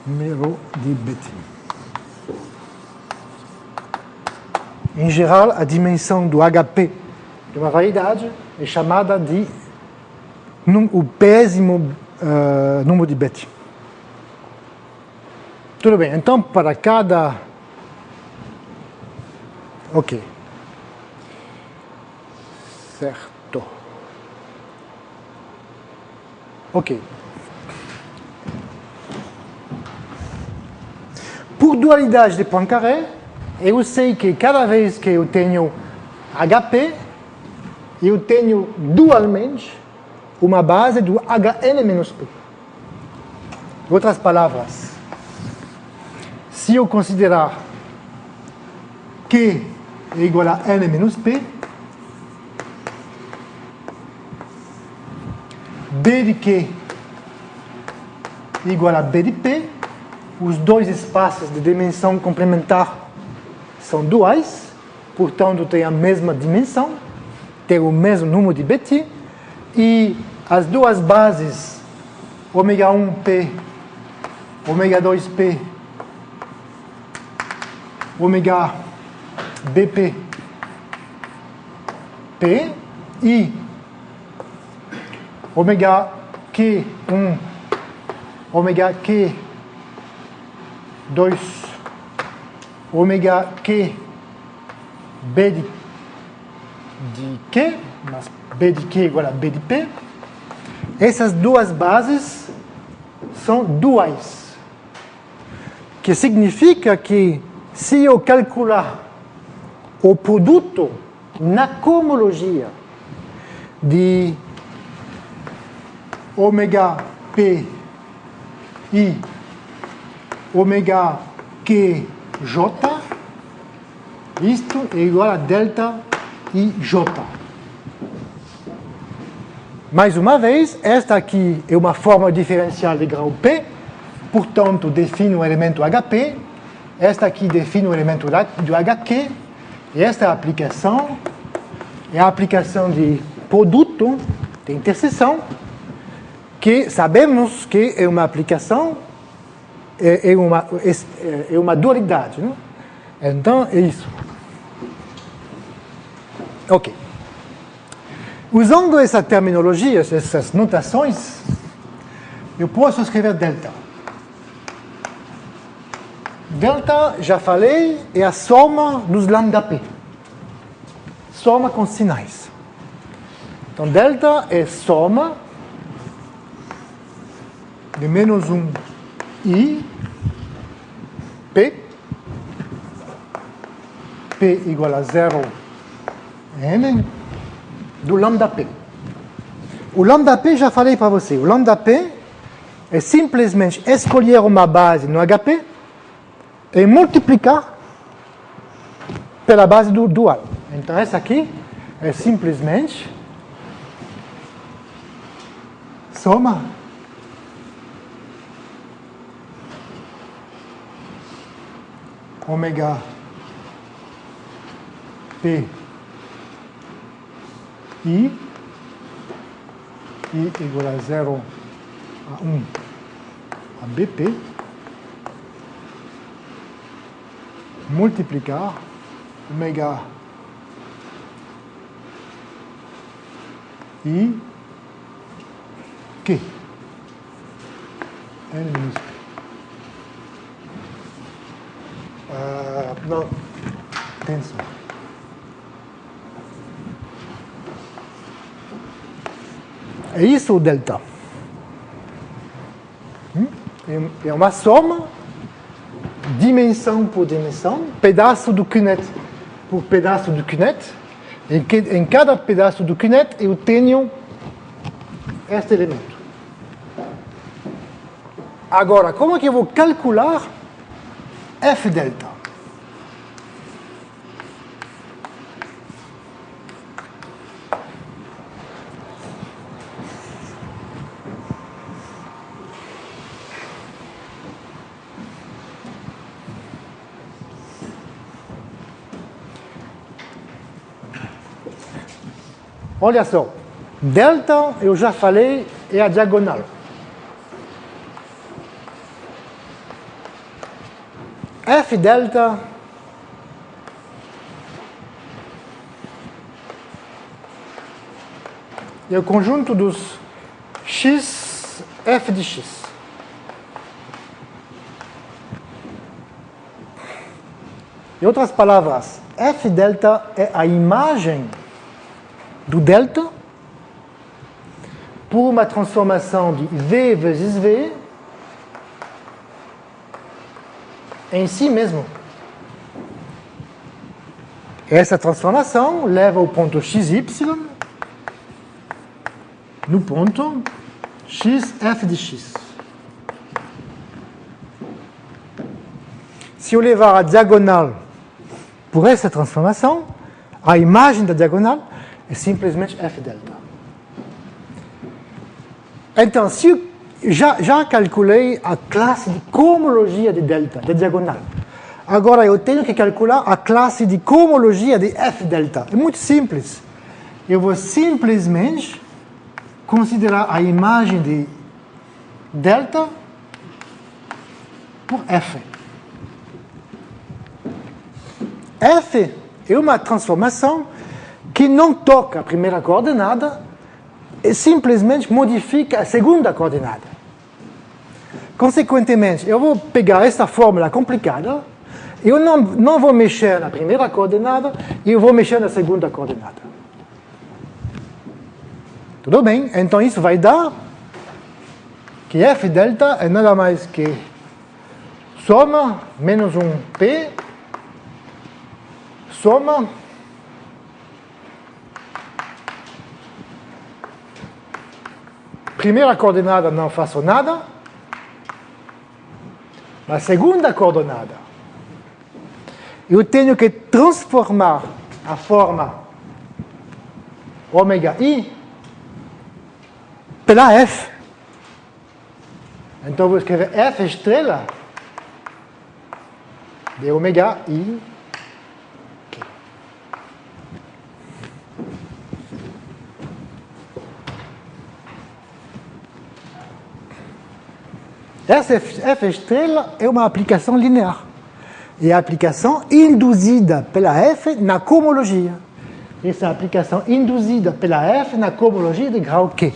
Número de Betti. Em geral, a dimensão do HP de uma variedade é chamada de o pésimo número de Betti. Tudo bem, então para cada... Ok. Certo. Ok. Por dualidade de Poincaré, eu sei que cada vez que eu tenho HP, eu tenho dualmente uma base do Hn menos P. Em outras palavras, se eu considerar Q é igual a N menos P, B de Q é igual a B de P, os dois espaços de dimensão complementar são duais, portanto tem a mesma dimensão, tem o mesmo número de Betti, e as duas bases, ômega 1P, ômega 2P, ômega BP, P, e ômega Q1, ômega Q2, ômega Q, B de Q, mas B de Q igual a B de P. Essas duas bases são duais, que significa que se eu calcular o produto na cohomologia de ômega P e ômega QJ, isto é igual a delta IJ. Mais uma vez, esta aqui é uma forma diferencial de grau P, portanto, define o elemento HP, esta aqui define o elemento do HQ, e esta aplicação é a aplicação de produto de interseção, que sabemos que é uma aplicação, é uma dualidade. Não? Então, é isso. Ok. Usando essa terminologia, essas notações, eu posso escrever delta. Delta, já falei, é a soma dos lambda P. Soma com sinais. Então, delta é soma de menos 1 I, P, P igual a 0 N, do lambda P. O lambda P, já falei para você, o lambda P é simplesmente escolher uma base no HP e multiplicar pela base do dual. Então, essa aqui é simplesmente soma ômega P I igual a 0 a 1 a BP, multiplicar ômega I Q N menos P. Não, atenção. É isso o delta. É uma soma, dimensão por dimensão, pedaço do QNet por pedaço do QNet. Em cada pedaço do QNet eu tenho este elemento. Agora, como é que eu vou calcular F delta? Olha só, delta, eu já falei, é a diagonal. F delta é o conjunto dos x, f de x. Em outras palavras, f delta é a imagem do delta por uma transformação de v vezes v em si mesmo. Essa transformação leva ao ponto xy no ponto x, f de x. Se eu levar a diagonal por essa transformação, a imagem da diagonal é simplesmente f delta. Então, se eu já calculei a classe de cohomologia de delta, de diagonal. Agora eu tenho que calcular a classe de cohomologia de f delta. É muito simples. Eu vou simplesmente considerar a imagem de delta por f. F é uma transformação que não toca a primeira coordenada e simplesmente modifica a segunda coordenada. Consequentemente, eu vou pegar essa fórmula complicada, eu não vou mexer na primeira coordenada e eu vou mexer na segunda coordenada. Tudo bem? Então isso vai dar que f delta é nada mais que soma menos um p, soma primeira coordenada não faço nada, na segunda coordenada eu tenho que transformar a forma ômega i pela f. Então vou escrever f estrela de ômega i. Essa f estrela é uma aplicação linear. É a aplicação induzida pela f na cohomologia. Essa aplicação induzida pela f na cohomologia de grau Q.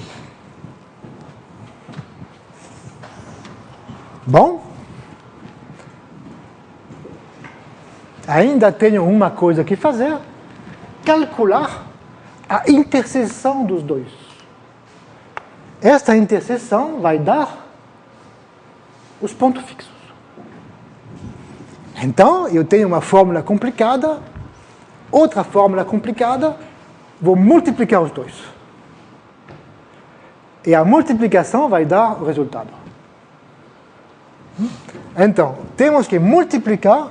Bom? Ainda tenho uma coisa que fazer. Calcular a interseção dos dois. Esta interseção vai dar os pontos fixos. Então, eu tenho uma fórmula complicada, outra fórmula complicada, vou multiplicar os dois. E a multiplicação vai dar o resultado. Então, temos que multiplicar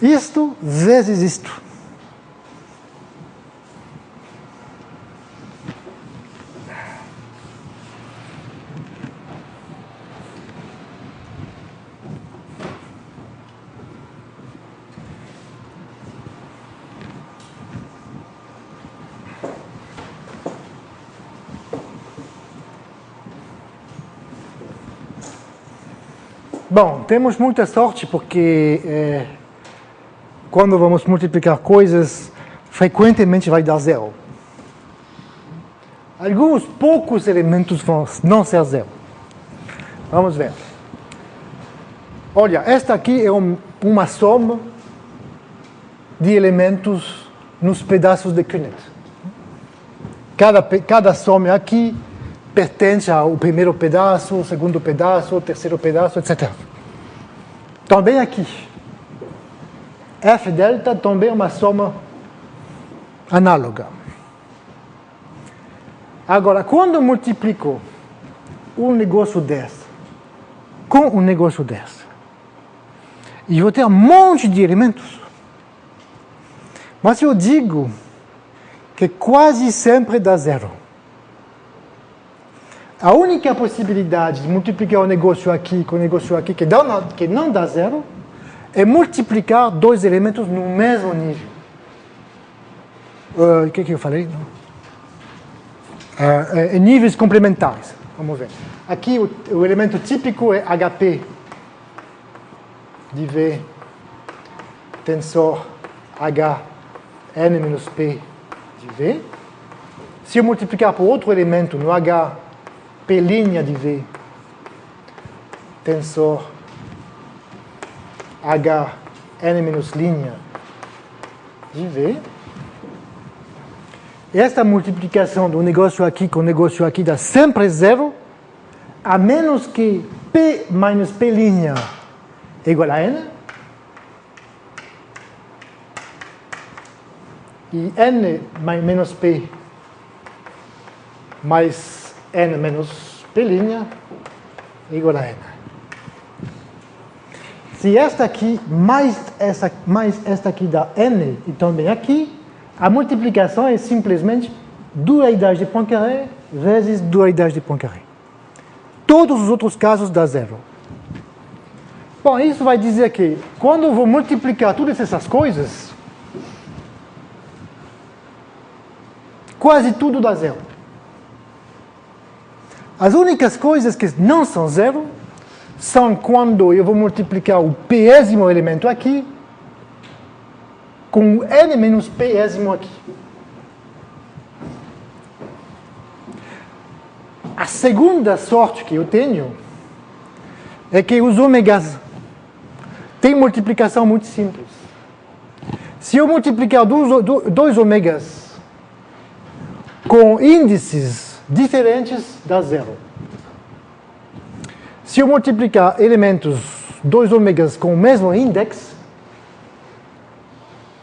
isto vezes isto. Bom, temos muita sorte porque quando vamos multiplicar coisas, frequentemente vai dar zero. Alguns poucos elementos vão não ser zero. Vamos ver. Olha, esta aqui é uma soma de elementos nos pedaços de Counet. Cada soma aqui pertence ao primeiro pedaço, ao segundo pedaço, ao terceiro pedaço, etc. Também aqui. F delta também é uma soma análoga. Agora, quando eu multiplico um negócio desse com um negócio desse, eu vou ter um monte de elementos. Mas eu digo que quase sempre dá zero. A única possibilidade de multiplicar um negócio aqui com um negócio aqui que não dá zero é multiplicar dois elementos no mesmo nível. O que eu falei? Não. em níveis complementares. Vamos ver. Aqui o elemento típico é HP de V tensor H n menos P de V. Se eu multiplicar por outro elemento no H, P' de V, tensor H n menos linha de V, esta multiplicação do negócio aqui com o negócio aqui dá sempre zero, a menos que P menos P' é igual a N, e N menos P mais N menos P' é igual a N. Se esta aqui mais esta aqui dá N e também aqui, a multiplicação é simplesmente dualidade de Poincaré vezes dualidade de Poincaré. Todos os outros casos dá zero. Bom, isso vai dizer que quando eu vou multiplicar todas essas coisas, quase tudo dá zero. As únicas coisas que não são zero são quando eu vou multiplicar o pésimo elemento aqui com n menos pésimo aqui. A segunda sorte que eu tenho é que os ômegas têm multiplicação muito simples. Se eu multiplicar dois ômegas com índices diferentes, dá zero. Se eu multiplicar elementos, dois ômegas com o mesmo índice,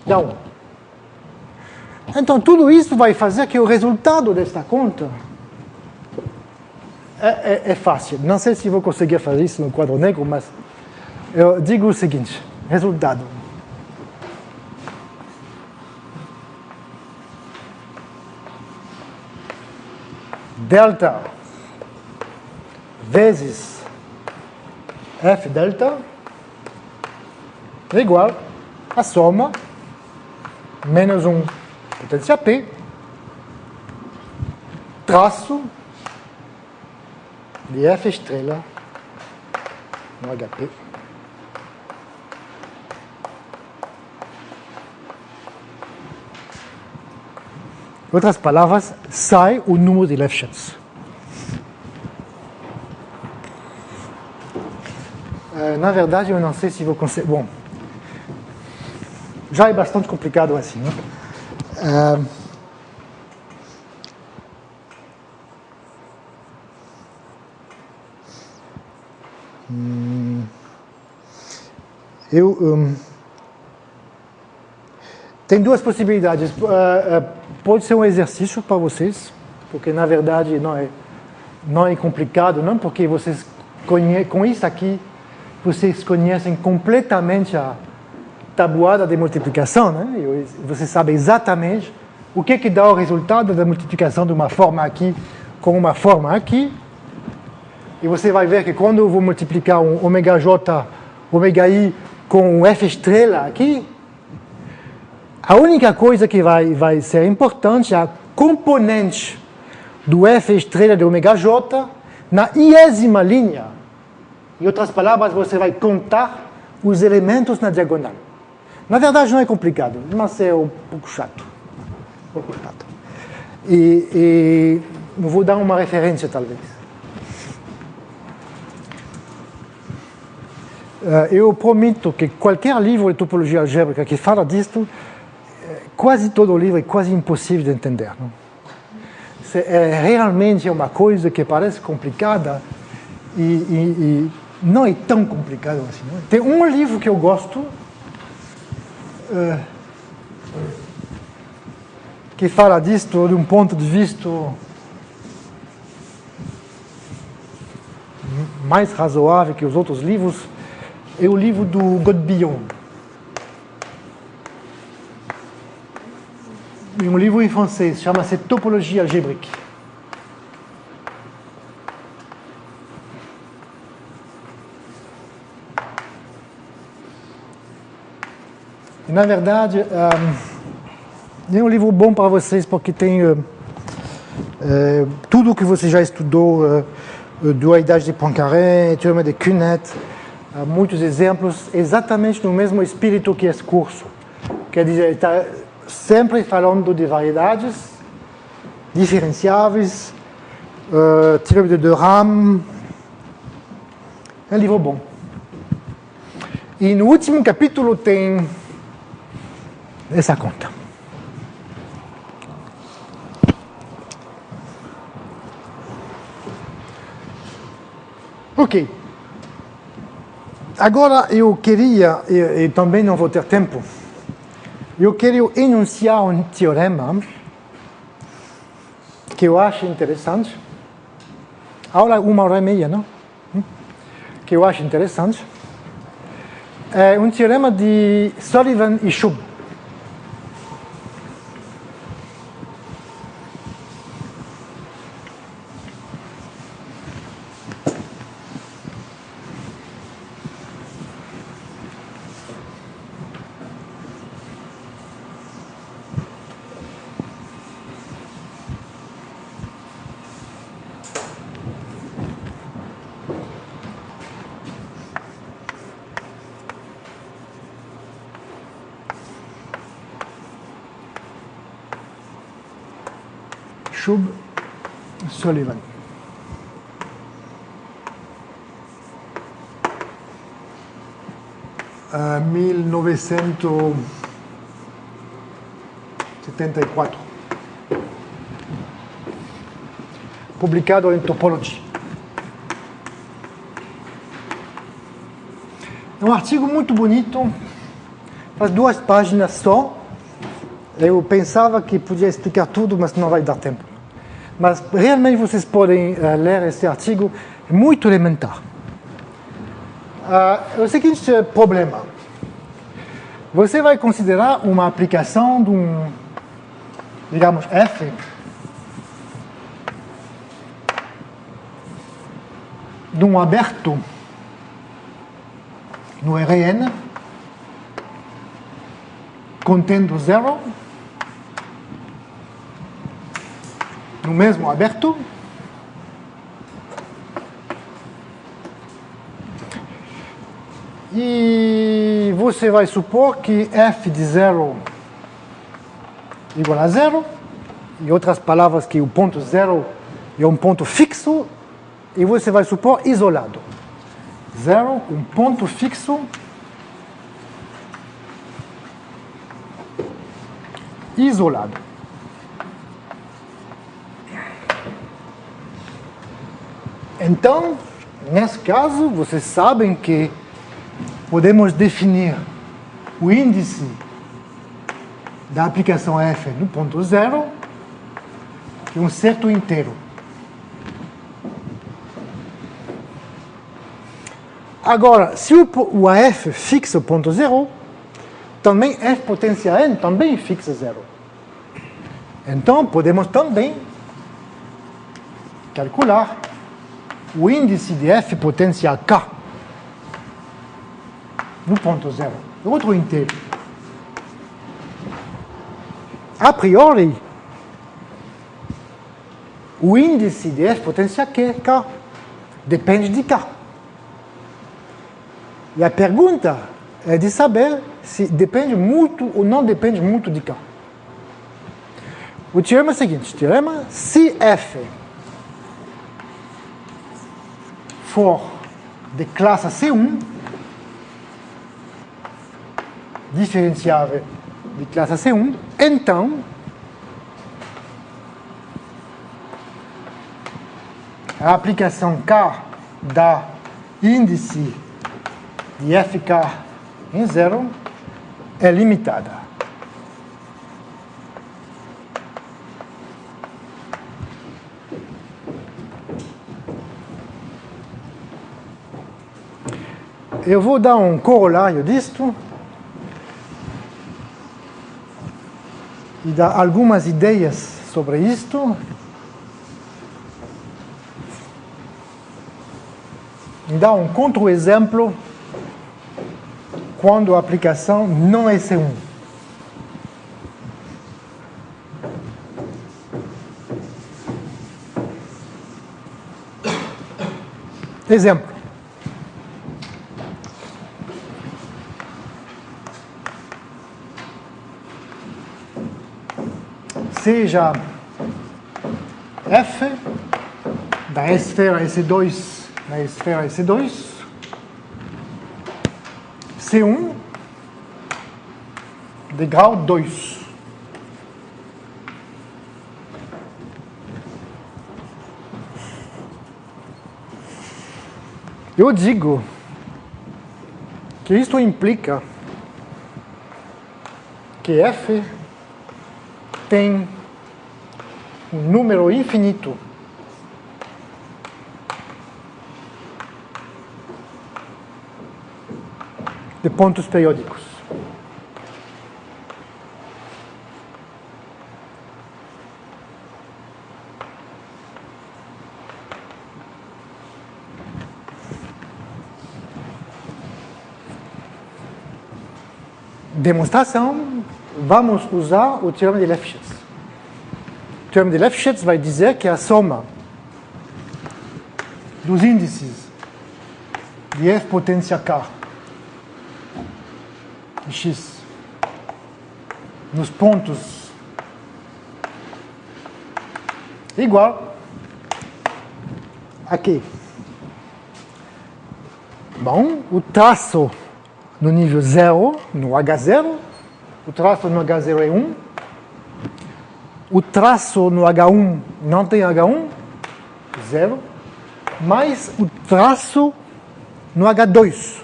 dá 1. Então, tudo isso vai fazer que o resultado desta conta é fácil. Não sei se vou conseguir fazer isso no quadro negro, mas eu digo o seguinte: resultado. Delta vezes F delta é igual a soma menos potência P, traço de F estrela no HP. Em outras palavras, sai o número de Lefschetz. Na verdade, eu não sei se vou conseguir. Bom, já é bastante complicado assim, né? Tem duas possibilidades. Pode ser um exercício para vocês, porque na verdade não é complicado, não, porque vocês com isso aqui vocês conhecem completamente a tabuada de multiplicação, né? E você sabe exatamente o que dá o resultado da multiplicação de uma forma aqui com uma forma aqui. E você vai ver que quando eu vou multiplicar um ômega j, ômega i com um f estrela aqui, a única coisa que vai ser importante é a componente do f estrela de ômega j na iésima linha. Em outras palavras, você vai contar os elementos na diagonal. Na verdade, não é complicado, mas é um pouco chato. E vou dar uma referência, talvez. Eu prometo que qualquer livro de topologia algébrica que fala disto, quase todo o livro é quase impossível de entender. Não? É realmente uma coisa que parece complicada e não é tão complicado assim. Não? Tem um livro que eu gosto que fala disto de um ponto de vista mais razoável que os outros livros, é o livro do Godbillon. É um livro em francês, chama-se Topologie algébrique. E, na verdade, é um livro bom para vocês porque tem tudo que você já estudou, dualidade de Poincaré, teorema de Kunet, muitos exemplos, exatamente no mesmo espírito que esse curso. Quer dizer, ele está sempre falando de variedades diferenciáveis, teorema de Rham. É um livro bom. E no último capítulo tem essa conta. Ok. Agora eu queria, e também não vou ter tempo, eu quero enunciar um teorema que eu acho interessante. Aula 1h30, não? Que eu acho interessante. É um teorema de Sullivan e Schub. Schub, Sullivan. Uh, 1974. Publicado em Topology. É um artigo muito bonito, faz 2 páginas só. Eu pensava que podia explicar tudo, mas não vai dar tempo. Mas realmente vocês podem ler esse artigo, é muito elementar. É o seguinte problema. Você vai considerar uma aplicação de um, digamos, F, de um aberto no Rn, contendo zero, no mesmo aberto, e você vai supor que f de 0 igual a 0, em outras palavras que o ponto 0 é um ponto fixo, e você vai supor isolado. 0, um ponto fixo isolado. Então, nesse caso, vocês sabem que podemos definir o índice da aplicação f no ponto 0 que é um certo inteiro. Agora, se o AF fixa o ponto 0, também f potência n também fixa 0. Então, podemos também calcular o índice de f potência k no ponto 0, outro inteiro. A priori, o índice de f potência k depende de k. E a pergunta é de saber se depende muito ou não depende muito de k. O teorema é o seguinte, teorema, se f for de classe C1, diferenciável de classe C1, então a aplicação K dá índice de FK em 0 é limitada. Eu vou dar um corolário disto e dar algumas ideias sobre isto. E dar um contra-exemplo quando a aplicação não é C1. Exemplo. Seja F da esfera S2 na esfera S2, C1 de grau 2. Eu digo que isto implica que F tem um número infinito de pontos periódicos. Demonstração, vamos usar o teorema de Lefschetz. O teorema de Lefschetz vai dizer que a soma dos índices de F potência K de X nos pontos é igual a quê? Bom, o traço no nível 0, no H0, o traço no H0 é 1, o traço no H1 não tem H1, 0, mais o traço no H2.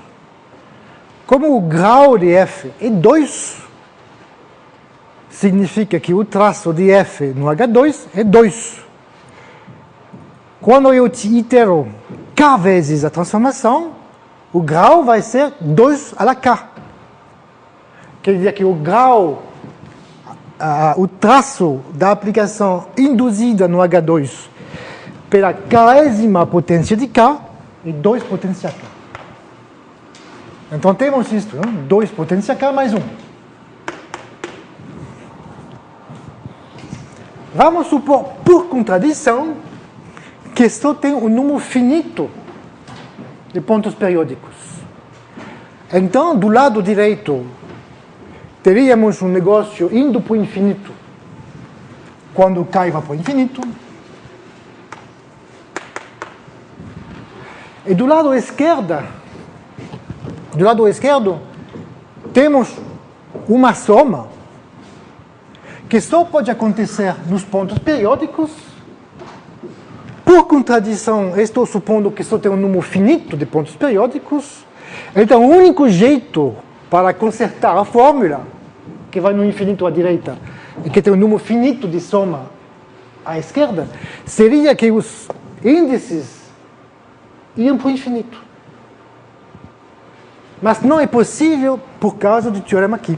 Como o grau de F é 2, significa que o traço de F no H2 é 2. Quando eu itero K vezes a transformação, o grau vai ser 2 a la K. Quer dizer que o grau, o traço da aplicação induzida no H2 pela késima potência de K é 2 potência K. Então temos isto, 2 potência K mais 1. Vamos supor, por contradição, que isto tem um número finito de pontos periódicos. Então, do lado direito, teríamos um negócio indo para o infinito, quando K vai para o infinito. E do lado esquerdo, temos uma soma que só pode acontecer nos pontos periódicos. Por contradição, estou supondo que só tem um número finito de pontos periódicos. Então, o único jeito para consertar a fórmula, que vai no infinito à direita, e que tem um número finito de soma à esquerda, seria que os índices iam para o infinito. Mas não é possível por causa do teorema aqui.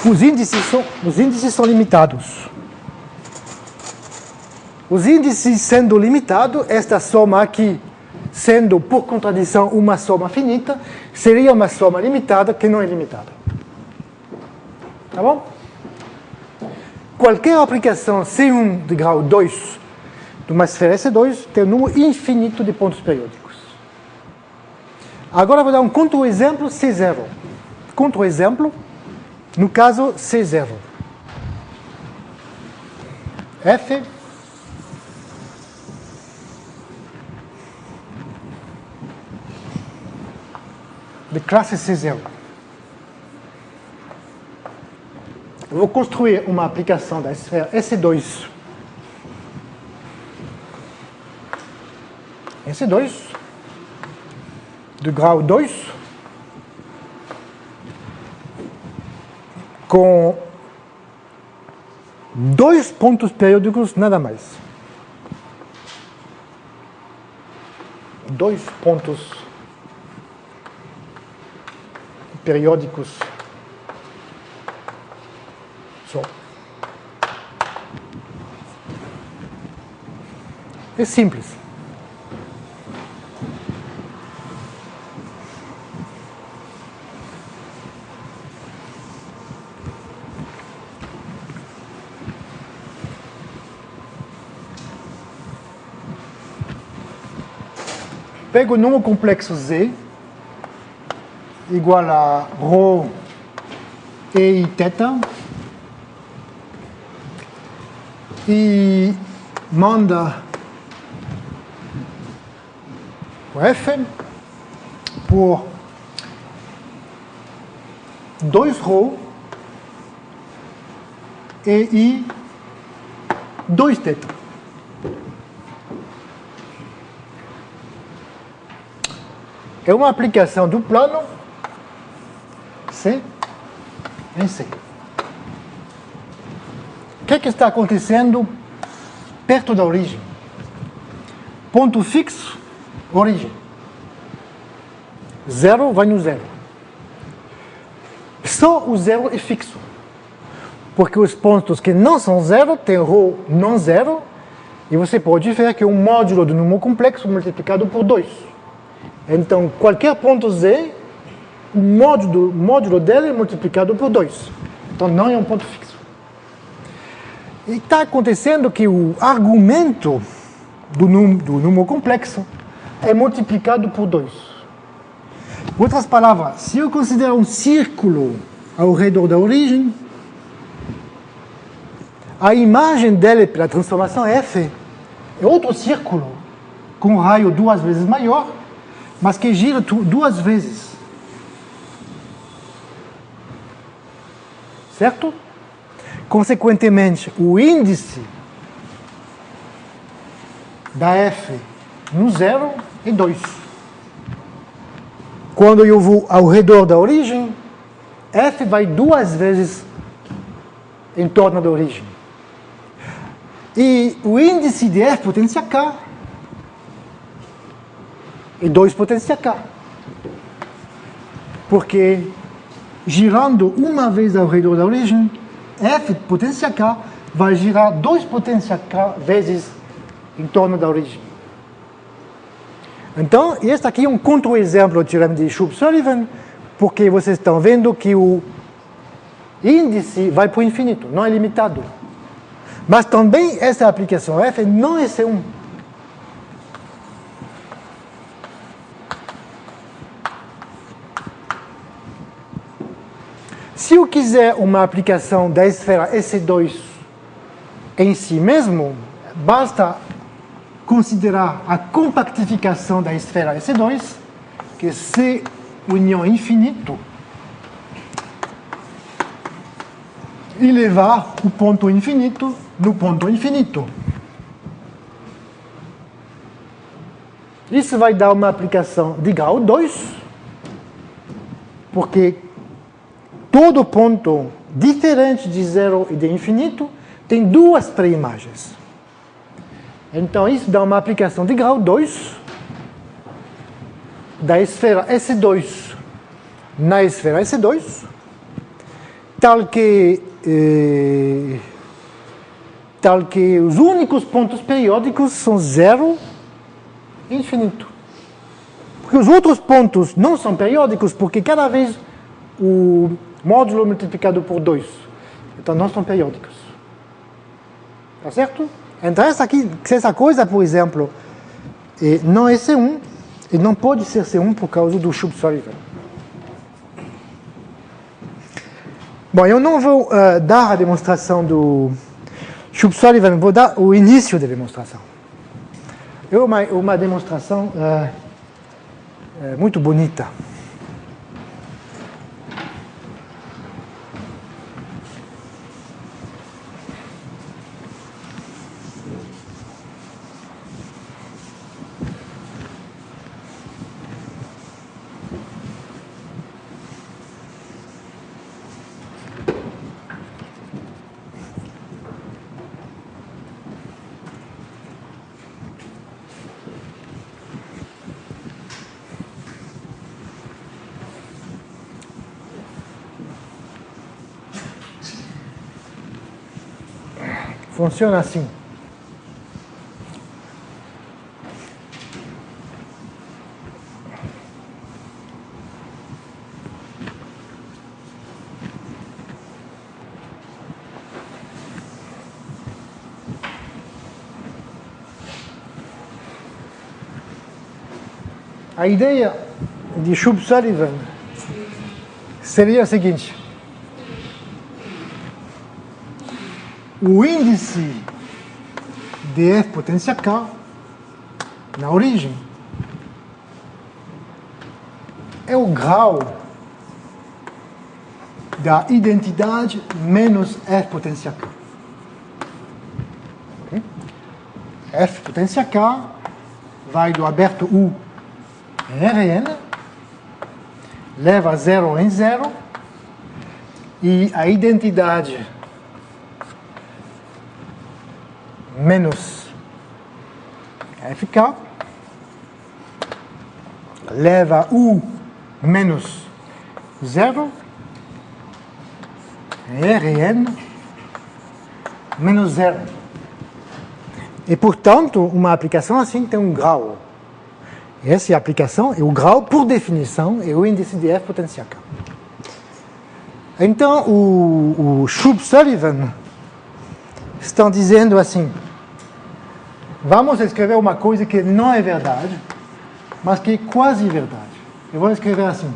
Os índices são limitados. Os índices sendo limitados, esta soma aqui, sendo por contradição uma soma finita, seria uma soma limitada que não é limitada. Tá bom? Qualquer aplicação C1 de grau 2 de uma esfera S2 tem um número infinito de pontos periódicos. Agora vou dar um contra-exemplo C0. Contra-exemplo, no caso C0. F de classe C0. Eu vou construir uma aplicação da esfera S2. S2 de grau 2 com 2 pontos periódicos, nada mais. 2 pontos periódicos só. É simples. pego o número complexo Z, igual a ρ e θ, e manda o F por 2ρ e I 2θ. É uma aplicação do plano C em C. O que está acontecendo perto da origem? Ponto fixo, origem. Zero vai no zero. Só o zero é fixo. Porque os pontos que não são zero têm ρ não zero, e você pode ver que é um módulo do número complexo multiplicado por 2. Então, qualquer ponto Z, o módulo dele é multiplicado por 2. Então, não é um ponto fixo. E está acontecendo que o argumento do número complexo é multiplicado por 2. Em outras palavras, se eu considero um círculo ao redor da origem, a imagem dele pela transformação F é outro círculo com um raio 2 vezes maior, mas que gira 2 vezes. Certo? Consequentemente, o índice da F no zero é 2. Quando eu vou ao redor da origem, F vai 2 vezes em torno da origem. E o índice de F potência K é 2 potência K. Porque girando uma vez ao redor da origem, F potência K vai girar 2 potência K vezes em torno da origem. Então, este aqui é um contra-exemplo do teorema de Shub-Sullivan, porque vocês estão vendo que o índice vai para o infinito, não é limitado. Mas também essa aplicação F não é C1. Se eu quiser uma aplicação da esfera EC2 em si mesmo, basta considerar a compactificação da esfera EC2, que é C união infinito, e levar o ponto infinito no ponto infinito. Isso vai dar uma aplicação de grau 2, porque todo ponto diferente de zero e de infinito tem 2 pré-imagens. Então, isso dá uma aplicação de grau 2 da esfera S2 na esfera S2, tal que os únicos pontos periódicos são zero e infinito. Porque os outros pontos não são periódicos, porque cada vez o módulo multiplicado por 2. Então, não são periódicos. Tá certo? Então, essa coisa, por exemplo, não é C1, e não pode ser C1 por causa do Shub-Sullivan. Bom, eu não vou dar a demonstração do Shub-Sullivan, vou dar o início da demonstração. É uma demonstração muito bonita. Funciona assim. A ideia de Shub-Sullivan seria a seguinte: o índice de F potência K na origem é o grau da identidade menos F potência K. Okay? F potência K vai do aberto U em Rn, leva 0 em 0, e a identidade menos FK leva U menos 0 em Rn menos 0. E, portanto, uma aplicação assim tem um grau. Essa é a aplicação, e o grau, por definição, é o índice de F potência K. Então, o Shub-Sullivan estão dizendo assim: vamos escrever uma coisa que não é verdade, mas que é quase verdade. Eu vou escrever assim.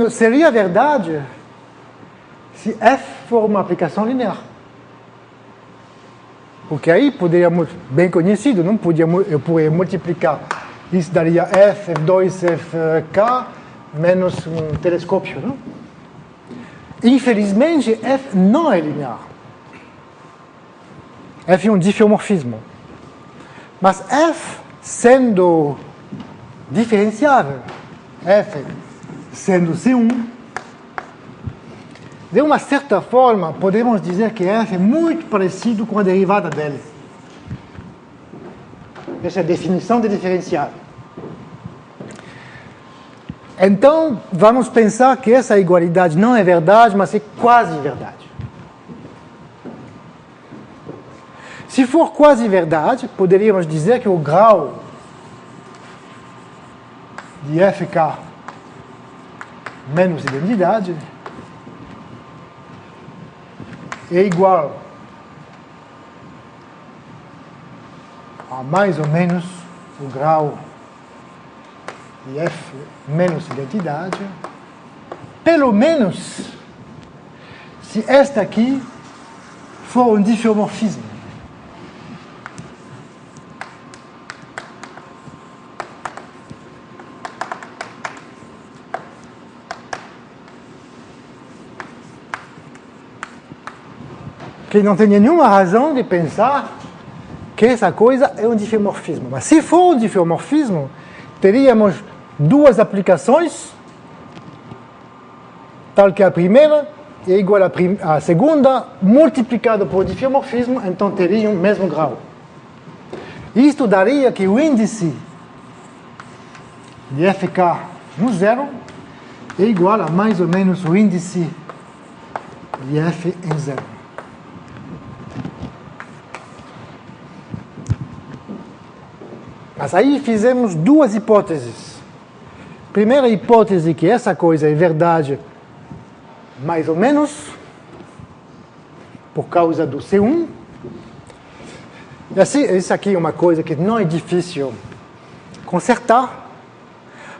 Seria verdade se F for uma aplicação linear. Porque aí poderíamos, bem conhecido, não? Eu poderia multiplicar. Isso daria F, F2, Fk, menos um telescópio. Não? Infelizmente, F não é linear. F é um diffeomorfismo. Mas F, sendo diferenciável, F sendo C1, de uma certa forma, podemos dizer que F é muito parecido com a derivada dele. Essa é a definição de diferenciável. Então, vamos pensar que essa igualdade não é verdade, mas é quase verdade. Se for quase verdade, poderíamos dizer que o grau de Fk menos identidade é igual a mais ou menos o grau de F menos identidade, pelo menos se esta aqui for um diffeomorfismo. Que não tenha nenhuma razão de pensar que essa coisa é um diffeomorfismo. Mas se for um diffeomorfismo, teríamos duas aplicações, tal que a primeira é igual à segunda, multiplicado por diffeomorfismo, então teriam o mesmo grau. Isto daria que o índice de Fk no zero é igual a mais ou menos o índice de F em zero. Mas aí fizemos duas hipóteses. Primeira hipótese, que essa coisa é verdade mais ou menos, por causa do C1. E assim, isso aqui é uma coisa que não é difícil consertar,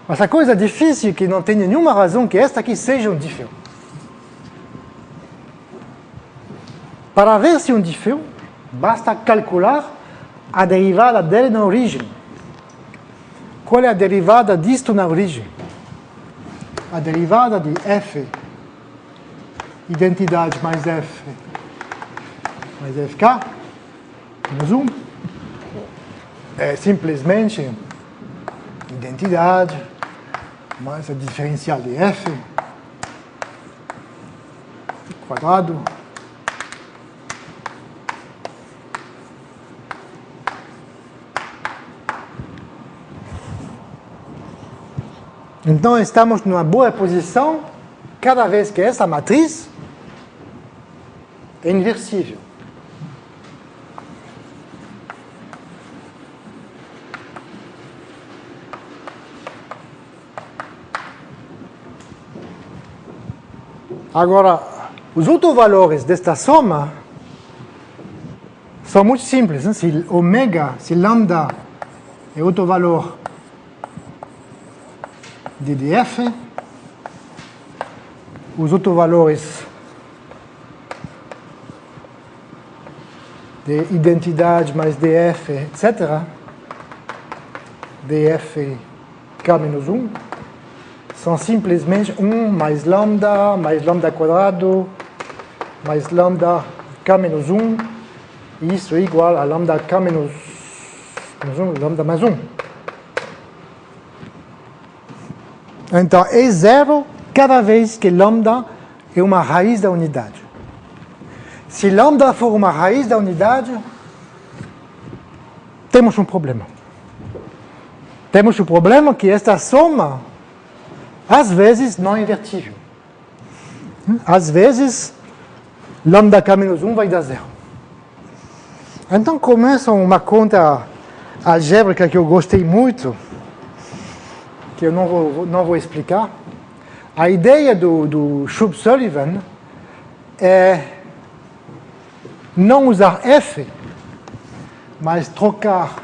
mas a coisa difícil é que não tem nenhuma razão que esta aqui seja um diffeom. Para ver se é um diffeom, basta calcular a derivada dele na origem. Qual é a derivada disto na origem? A derivada de F, identidade mais F, mais Fk, menos 1, é simplesmente identidade mais a diferencial de F quadrado. Então, estamos numa boa posição cada vez que essa matriz é inversível. Agora, os autovalores desta soma são muito simples. Né? Se ômega, se lambda é autovalor de df, os autovalores de identidade mais df, etc., df k menos 1, são simplesmente 1 mais lambda quadrado, mais lambda k menos 1, e isso é igual a lambda k menos 1, lambda mais 1. Então, é zero cada vez que lambda é uma raiz da unidade. Se lambda for uma raiz da unidade, temos um problema. Temos o problema que esta soma, às vezes, não é invertível. Às vezes, lambda k menos 1 vai dar zero. Então, começa uma conta algébrica que eu gostei muito, que eu não vou explicar. A ideia do Shub-Sullivan é não usar f, mas trocar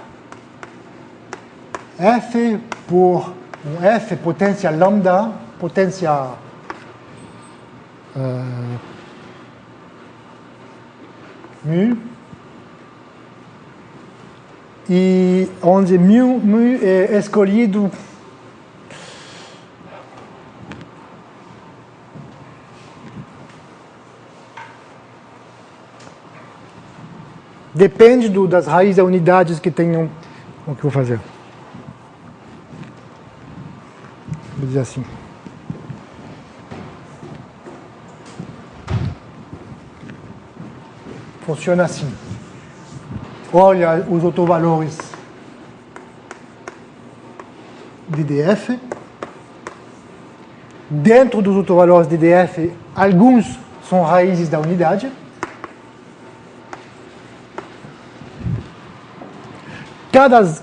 f por um f potência lambda, potência mu, e onde mu é escolhido depende das raízes da unidades que tenham. O que eu vou fazer? Vou dizer assim. Funciona assim. Olha os autovalores de df. Dentro dos autovalores de df, alguns são raízes da unidade.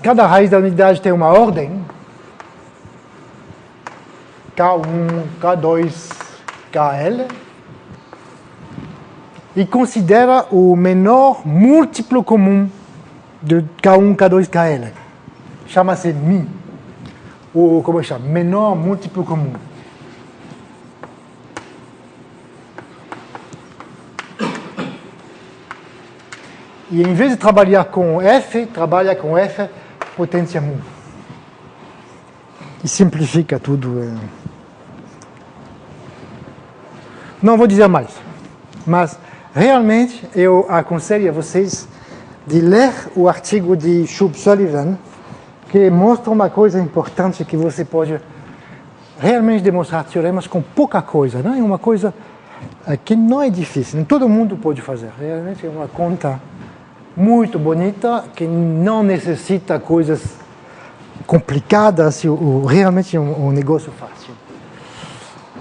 Cada raiz da unidade tem uma ordem. K1, K2, KL. E considera o menor múltiplo comum de K1, K2, KL. Chama-se mi. Ou como chama? Menor múltiplo comum. E em vez de trabalhar com F, trabalha com F potência mu. E simplifica tudo. Não vou dizer mais. Mas, realmente, eu aconselho a vocês de ler o artigo de Shub-Sullivan, que mostra uma coisa importante que você pode realmente demonstrar teoremas com pouca coisa. Não é uma coisa que não é difícil. Todo mundo pode fazer. Realmente é uma conta muito bonita, que não necessita coisas complicadas, realmente é um negócio fácil.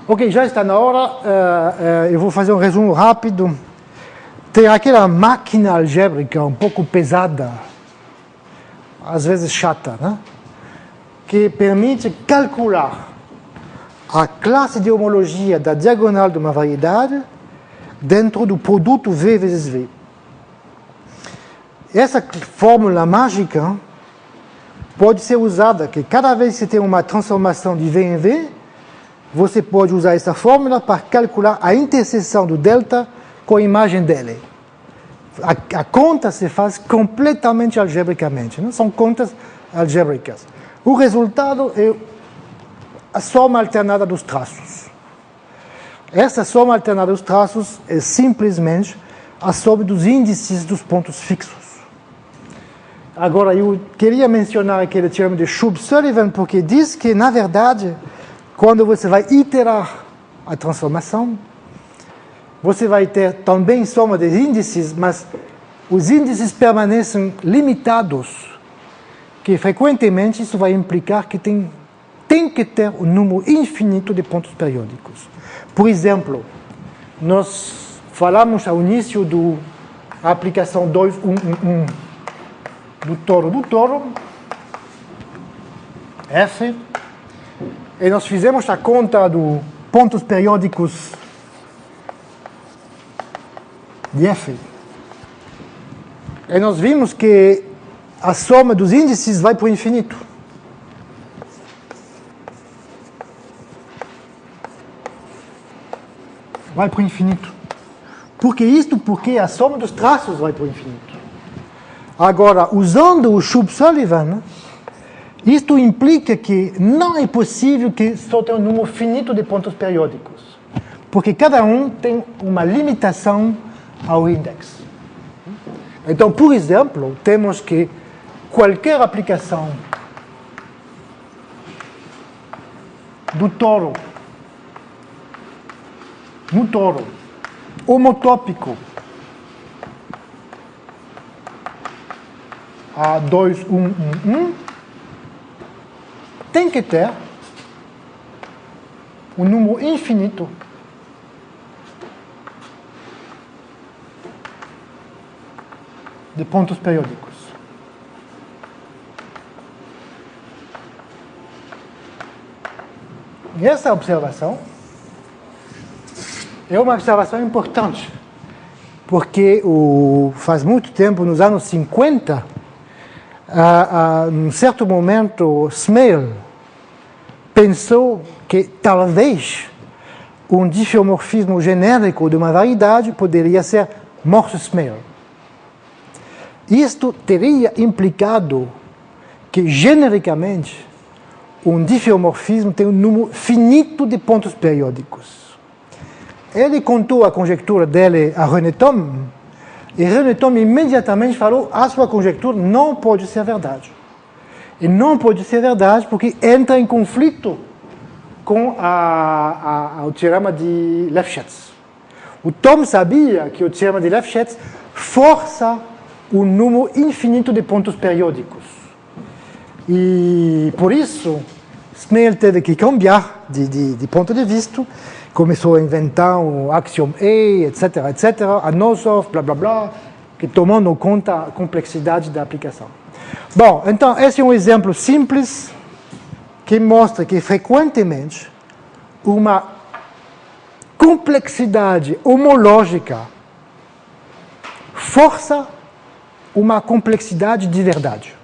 Ok, já está na hora, eu vou fazer um resumo rápido. Tem aquela máquina algébrica um pouco pesada, às vezes chata, né? Que permite calcular a classe de homologia da diagonal de uma variedade dentro do produto V vezes V. Essa fórmula mágica pode ser usada, que cada vez que você tem uma transformação de V em V, você pode usar essa fórmula para calcular a interseção do delta com a imagem dele. A conta se faz completamente algebricamente, não são contas algébricas. O resultado é a soma alternada dos traços. Essa soma alternada dos traços é simplesmente a soma dos índices dos pontos fixos. Agora, eu queria mencionar aquele termo de Shub-Sullivan, porque diz que, na verdade, quando você vai iterar a transformação, você vai ter também soma de índices, mas os índices permanecem limitados, que frequentemente isso vai implicar que tem que ter um número infinito de pontos periódicos. Por exemplo, nós falamos ao início da aplicação 2.1.1.1 do toro, F, e nós fizemos a conta dos pontos periódicos de F. E nós vimos que a soma dos índices vai para o infinito. Vai para o infinito. Porque a soma dos traços vai para o infinito. Agora, usando o Shub-Sullivan, isto implica que não é possível que só tenha um número finito de pontos periódicos, porque cada um tem uma limitação ao índice. Então, por exemplo, temos que qualquer aplicação no toro, homotópico a 2.1.1.1, tem que ter um número infinito de pontos periódicos. E essa observação é uma observação importante, porque faz muito tempo, nos anos 50, num certo momento, Smale pensou que talvez um diffeomorfismo genérico de uma variedade poderia ser Morse-Smale. Isto teria implicado que, genericamente, um diffeomorfismo tem um número finito de pontos periódicos. Ele contou a conjectura dele a René Thom, e René Thom imediatamente falou: a sua conjectura não pode ser verdade. E não pode ser verdade porque entra em conflito com o teorema de Lefschetz. O Thom sabia que o teorema de Lefschetz força um número infinito de pontos periódicos. E, por isso, Smale teve que cambiar de ponto de vista, começou a inventar o axiom E, etc., a Nosov, blá, blá, blá, que tomando conta a complexidade da aplicação. Bom, então, esse é um exemplo simples que mostra que, frequentemente, uma complexidade homológica força uma complexidade de verdade.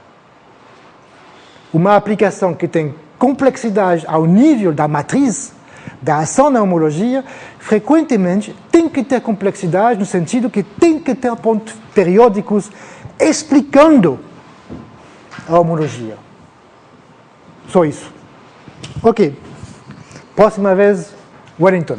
Uma aplicação que tem complexidade ao nível da matriz, da ação da homologia, frequentemente tem que ter complexidade no sentido que tem que ter pontos periódicos explicando a homologia. Só isso. Ok. Próxima vez, Wellington.